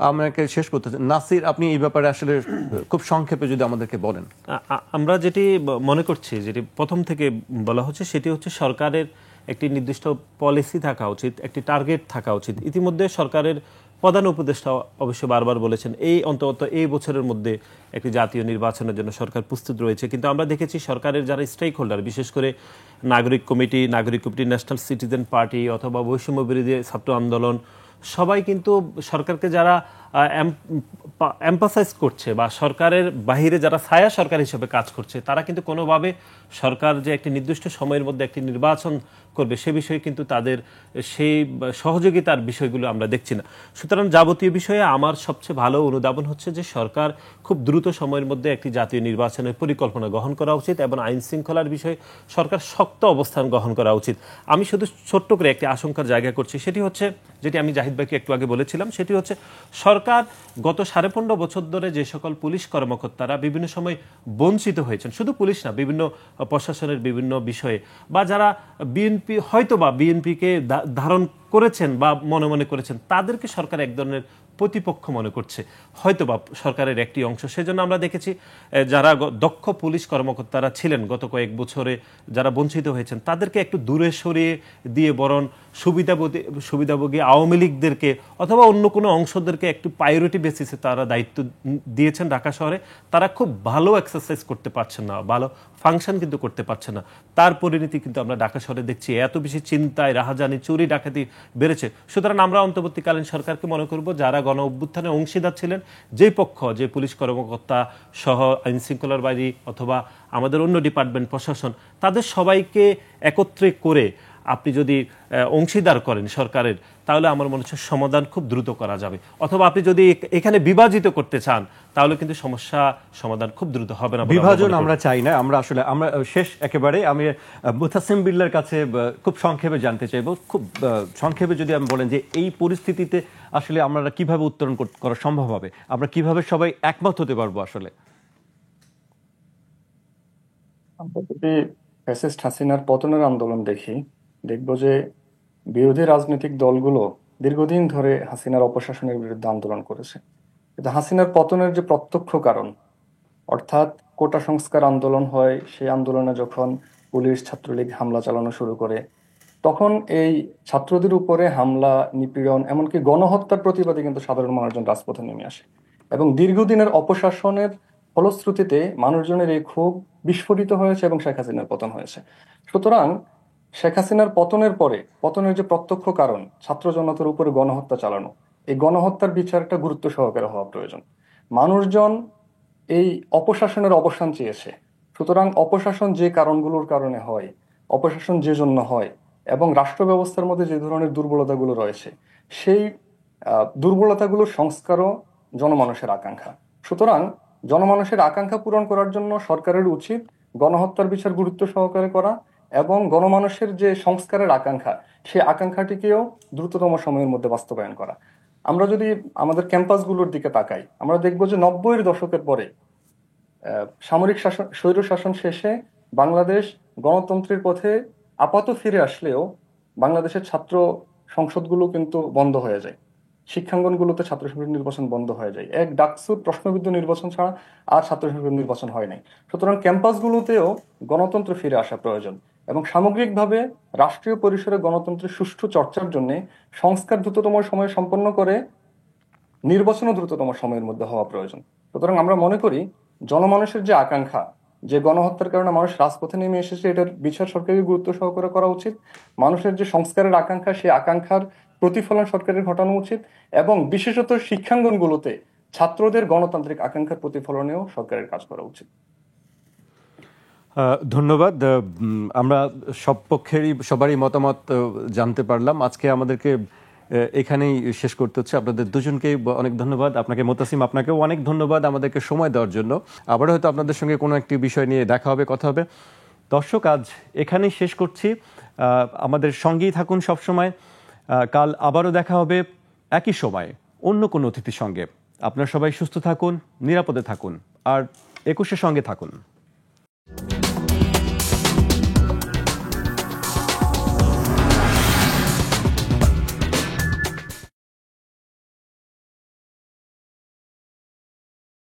আমাকে শেষ করতে, নাসির আপনি এই ব্যাপারে আসলে খুব সংক্ষেপে যদি আমাদেরকে বলেন। আমরা যেটি মনে করছি, যেটি প্রথম থেকে বলা হচ্ছে, সেটি হচ্ছে সরকারের একটি নির্দিষ্ট পলিসি থাকা উচিত, একটি টার্গেট থাকা উচিত। ইতিমধ্যে সরকারের প্রধান উপদেষ্টা অবশ্য বারবার বলেছেন অন্তত এই বছরের মধ্যে একটি জাতীয় নির্বাচনের জন্য সরকার প্রস্তুত রয়েছে। কিন্তু আমরা দেখেছি সরকারের যারা স্টেক হোল্ডার, বিশেষ করে নাগরিক কমিটি, ন্যাশনাল সিটিজেন পার্টি অথবা বৈষম্য বিরোধী ছাত্র আন্দোলন, সবাই কিন্তু সরকারকে যারা এম্পাসাইজ করছে বা সরকারের বাহিরে যারা ছায়া সরকার হিসেবে কাজ করছে, তারা কিন্তু কোনোভাবে সরকার যে একটি নির্দিষ্ট সময়ের মধ্যে একটি নির্বাচন করবে সে বিষয়ে কিন্তু তাদের সেই সহযোগিতার বিষয়গুলো আমরা দেখছি না। সুতরাং যাবতীয় বিষয়ে আমার সবচেয়ে ভালো অনুধাবন হচ্ছে যে সরকার খুব দ্রুত সময়ের মধ্যে একটি জাতীয় নির্বাচনের পরিকল্পনা গ্রহণ করা উচিত এবং আইন শৃঙ্খলার বিষয়ে সরকার শক্ত অবস্থান গ্রহণ করা উচিত। আমি শুধু ছোট্ট করে একটি আশঙ্কার জায়গা করছি, সেটি হচ্ছে যেটি আমি জাহিদ ভাইকে একটু আগে বলেছিলাম, সেটি হচ্ছে সরকার গত 15.5 বছর ধরে যে সকল পুলিশ কর্মকর্তারা বিভিন্ন সময় বঞ্চিত হয়েছেন, শুধু পুলিশ না, বিভিন্ন প্রশাসনের বিভিন্ন বিষয়ে, বা যারা বিএনপিকে ধারণ করেছেন বা মনে মনে করেছেন, তাদেরকে সরকার এক ধরনের প্রতিপক্ষ মনে করছে, হয়তোবা সরকারের একটি অংশ। সেজন্য আমরা দেখেছি যারা দক্ষ পুলিশ কর্মকর্তারা ছিলেন গত কয়েক বছরে, যারা বঞ্চিত হয়েছেন, তাদেরকে একটু দূরে সরিয়ে দিয়ে বরং সুবিধাভোগী আওয়ামী লীগদেরকে অথবা অন্য কোনো অংশদেরকে একটু প্রায়োরিটি বেসিসে তারা দায়িত্ব দিয়েছেন ঢাকা শহরে। তারা খুব ভালো এক্সারসাইজ করতে পারছেন না, ভালো ফাংশন কিন্তু করতে পারছে না। তার পরিণতি কিন্তু আমরা ঢাকা শহরে দেখছি, এত বেশি চিন্তায়, রাহাজানি, চুরি ডাকাতি বেড়েছে। সুতরাং আমরা অন্তর্বর্তীকালীন সরকারকে মনে করব যারা গণ অভ্যুত্থানের অংশীদার ছিলেন যেই পক্ষ, যে পুলিশ কর্মকর্তা সহ আইন শৃঙ্খলার বাহিনী অথবা আমাদের অন্য ডিপার্টমেন্ট প্রশাসন, তাদের সবাইকে একত্রে করে আপনি যদি অংশীদার করেন সরকারের, তাহলে আমার মনে হচ্ছে সমাধান খুব দ্রুত করা যাবে। অথবা আপনি যদি এখানে বিভাজিত করতে চান, তাহলে কিন্তু সমস্যা সমাধান খুব দ্রুত হবে না। বিভাজন আমরা চাই না। আমরা শেষ একেবারে আমি মুতাসিম বিল্লাহর কাছে খুব সংক্ষেপে জানতে চাইবো, খুব সংক্ষেপে যদি আমি বলেন যে এই পরিস্থিতিতে আসলে আমরা কিভাবে উত্তরণ করা সম্ভব হবে, আমরা কিভাবে সবাই একমত হতে পারবো আসলে? আমরা যদি ফ্যাসিস্ট হাসিনার পতনের আন্দোলন দেখি, দেখব যে বিরোধী রাজনৈতিক দলগুলো দীর্ঘদিন ধরে হাসিনার অপশাসনের বিরুদ্ধে আন্দোলন করেছে। কিন্তু হাসিনার পতনের যে প্রত্যক্ষ কারণ, অর্থাৎ কোটা সংস্কার আন্দোলন হয়, সেই আন্দোলনে যখন পুলিশ ছাত্রলীগ হামলা চালানো শুরু করে, তখন এই ছাত্রদের উপরে হামলা, নিপীড়ন, এমনকি গণহত্যার প্রতিবাদে কিন্তু সাধারণ মানুষজন রাজপথে নেমে আসে। এবং দীর্ঘদিনের অপশাসনের ফলশ্রুতিতে মানুষজনের এই ক্ষোভ বিস্ফোরিত হয়েছে এবং শেখ হাসিনার পতন হয়েছে। সুতরাং শেখ হাসিনার পতনের পরে পতনের যে প্রত্যক্ষ কারণ ছাত্র জনতার উপরে গণহত্যা চালানো, এই গণহত্যার বিচারটা গুরুত্ব সহকারে হওয়া প্রয়োজন। মানুষজন এই অপশাসনের অবসান চেয়েছে। সুতরাং অপশাসন যে কারণগুলোর কারণে হয়, অপশাসন যে জন্য হয়, এবং রাষ্ট্র ব্যবস্থার মধ্যে যে ধরনের দুর্বলতাগুলো রয়েছে, সেই দুর্বলতাগুলোর সংস্কারও জনমানুষের আকাঙ্ক্ষা। সুতরাং জনমানুষের আকাঙ্ক্ষা পূরণ করার জন্য সরকারের উচিত গণহত্যার বিচার গুরুত্ব সহকারে করা এবং গণমানুষের যে সংস্কারের আকাঙ্ক্ষা, সেই আকাঙ্ক্ষাটিকেও দ্রুততম সময়ের মধ্যে বাস্তবায়ন করা। আমরা যদি আমাদের ক্যাম্পাসগুলোর দিকে তাকাই, আমরা দেখব যে 90-এর দশকের পরে সামরিক শাসন, স্বৈর শাসন শেষে বাংলাদেশ গণতন্ত্রের পথে আপাত ফিরে আসলেও বাংলাদেশের ছাত্র সংসদগুলো কিন্তু বন্ধ হয়ে যায়। শিক্ষাঙ্গনগুলোতে ছাত্র সংসদ নির্বাচন বন্ধ হয়ে যায়। এক ডাকসুর প্রশ্নবিদ্ধ নির্বাচন ছাড়া আর ছাত্র সংসদ নির্বাচন হয় নাই। সুতরাং ক্যাম্পাসগুলোতেও গণতন্ত্র ফিরে আসা প্রয়োজন এবং সামগ্রিকভাবে রাষ্ট্রীয় পরিসরে গণতন্ত্রের সুষ্ঠু চর্চার জন্য সংস্কার দ্রুততম সময়ে সম্পন্ন করে নির্বাচনও দ্রুততম সময়ের মধ্যে হওয়া প্রয়োজন। সুতরাং আমরা মনে করি জনমানুষের যে আকাঙ্ক্ষা, যে গণহত্যার কারণে মানুষ রাজপথে নেমে এসেছে, এটার বিচার সরকারের গুরুত্ব সহকারে করা উচিত। মানুষের যে সংস্কারের আকাঙ্ক্ষা, সেই আকাঙ্ক্ষার প্রতিফলন সরকারের ঘটানো উচিত এবং বিশেষত শিক্ষাঙ্গনগুলোতে ছাত্রদের গণতান্ত্রিক আকাঙ্ক্ষার প্রতিফলনেও সরকারের কাজ করা উচিত। ধন্যবাদ। আমরা সব পক্ষেরই সবারই মতামত জানতে পারলাম। আজকে আমাদেরকে এখানেই শেষ করতে হচ্ছে। আপনাদের দুজনকেই অনেক ধন্যবাদ। আপনাকে মুতাসিম, আপনাকেও অনেক ধন্যবাদ আমাদেরকে সময় দেওয়ার জন্য। আবারও হয়তো আপনাদের সঙ্গে কোনো একটি বিষয় নিয়ে দেখা হবে, কথা হবে। দর্শক, আজ এখানেই শেষ করছি। আমাদের সঙ্গেই থাকুন সবসময়। কাল আবারও দেখা হবে একই সময় অন্য কোনো অতিথির সঙ্গে। আপনারা সবাই সুস্থ থাকুন, নিরাপদে থাকুন আর 21-এর সঙ্গে থাকুন।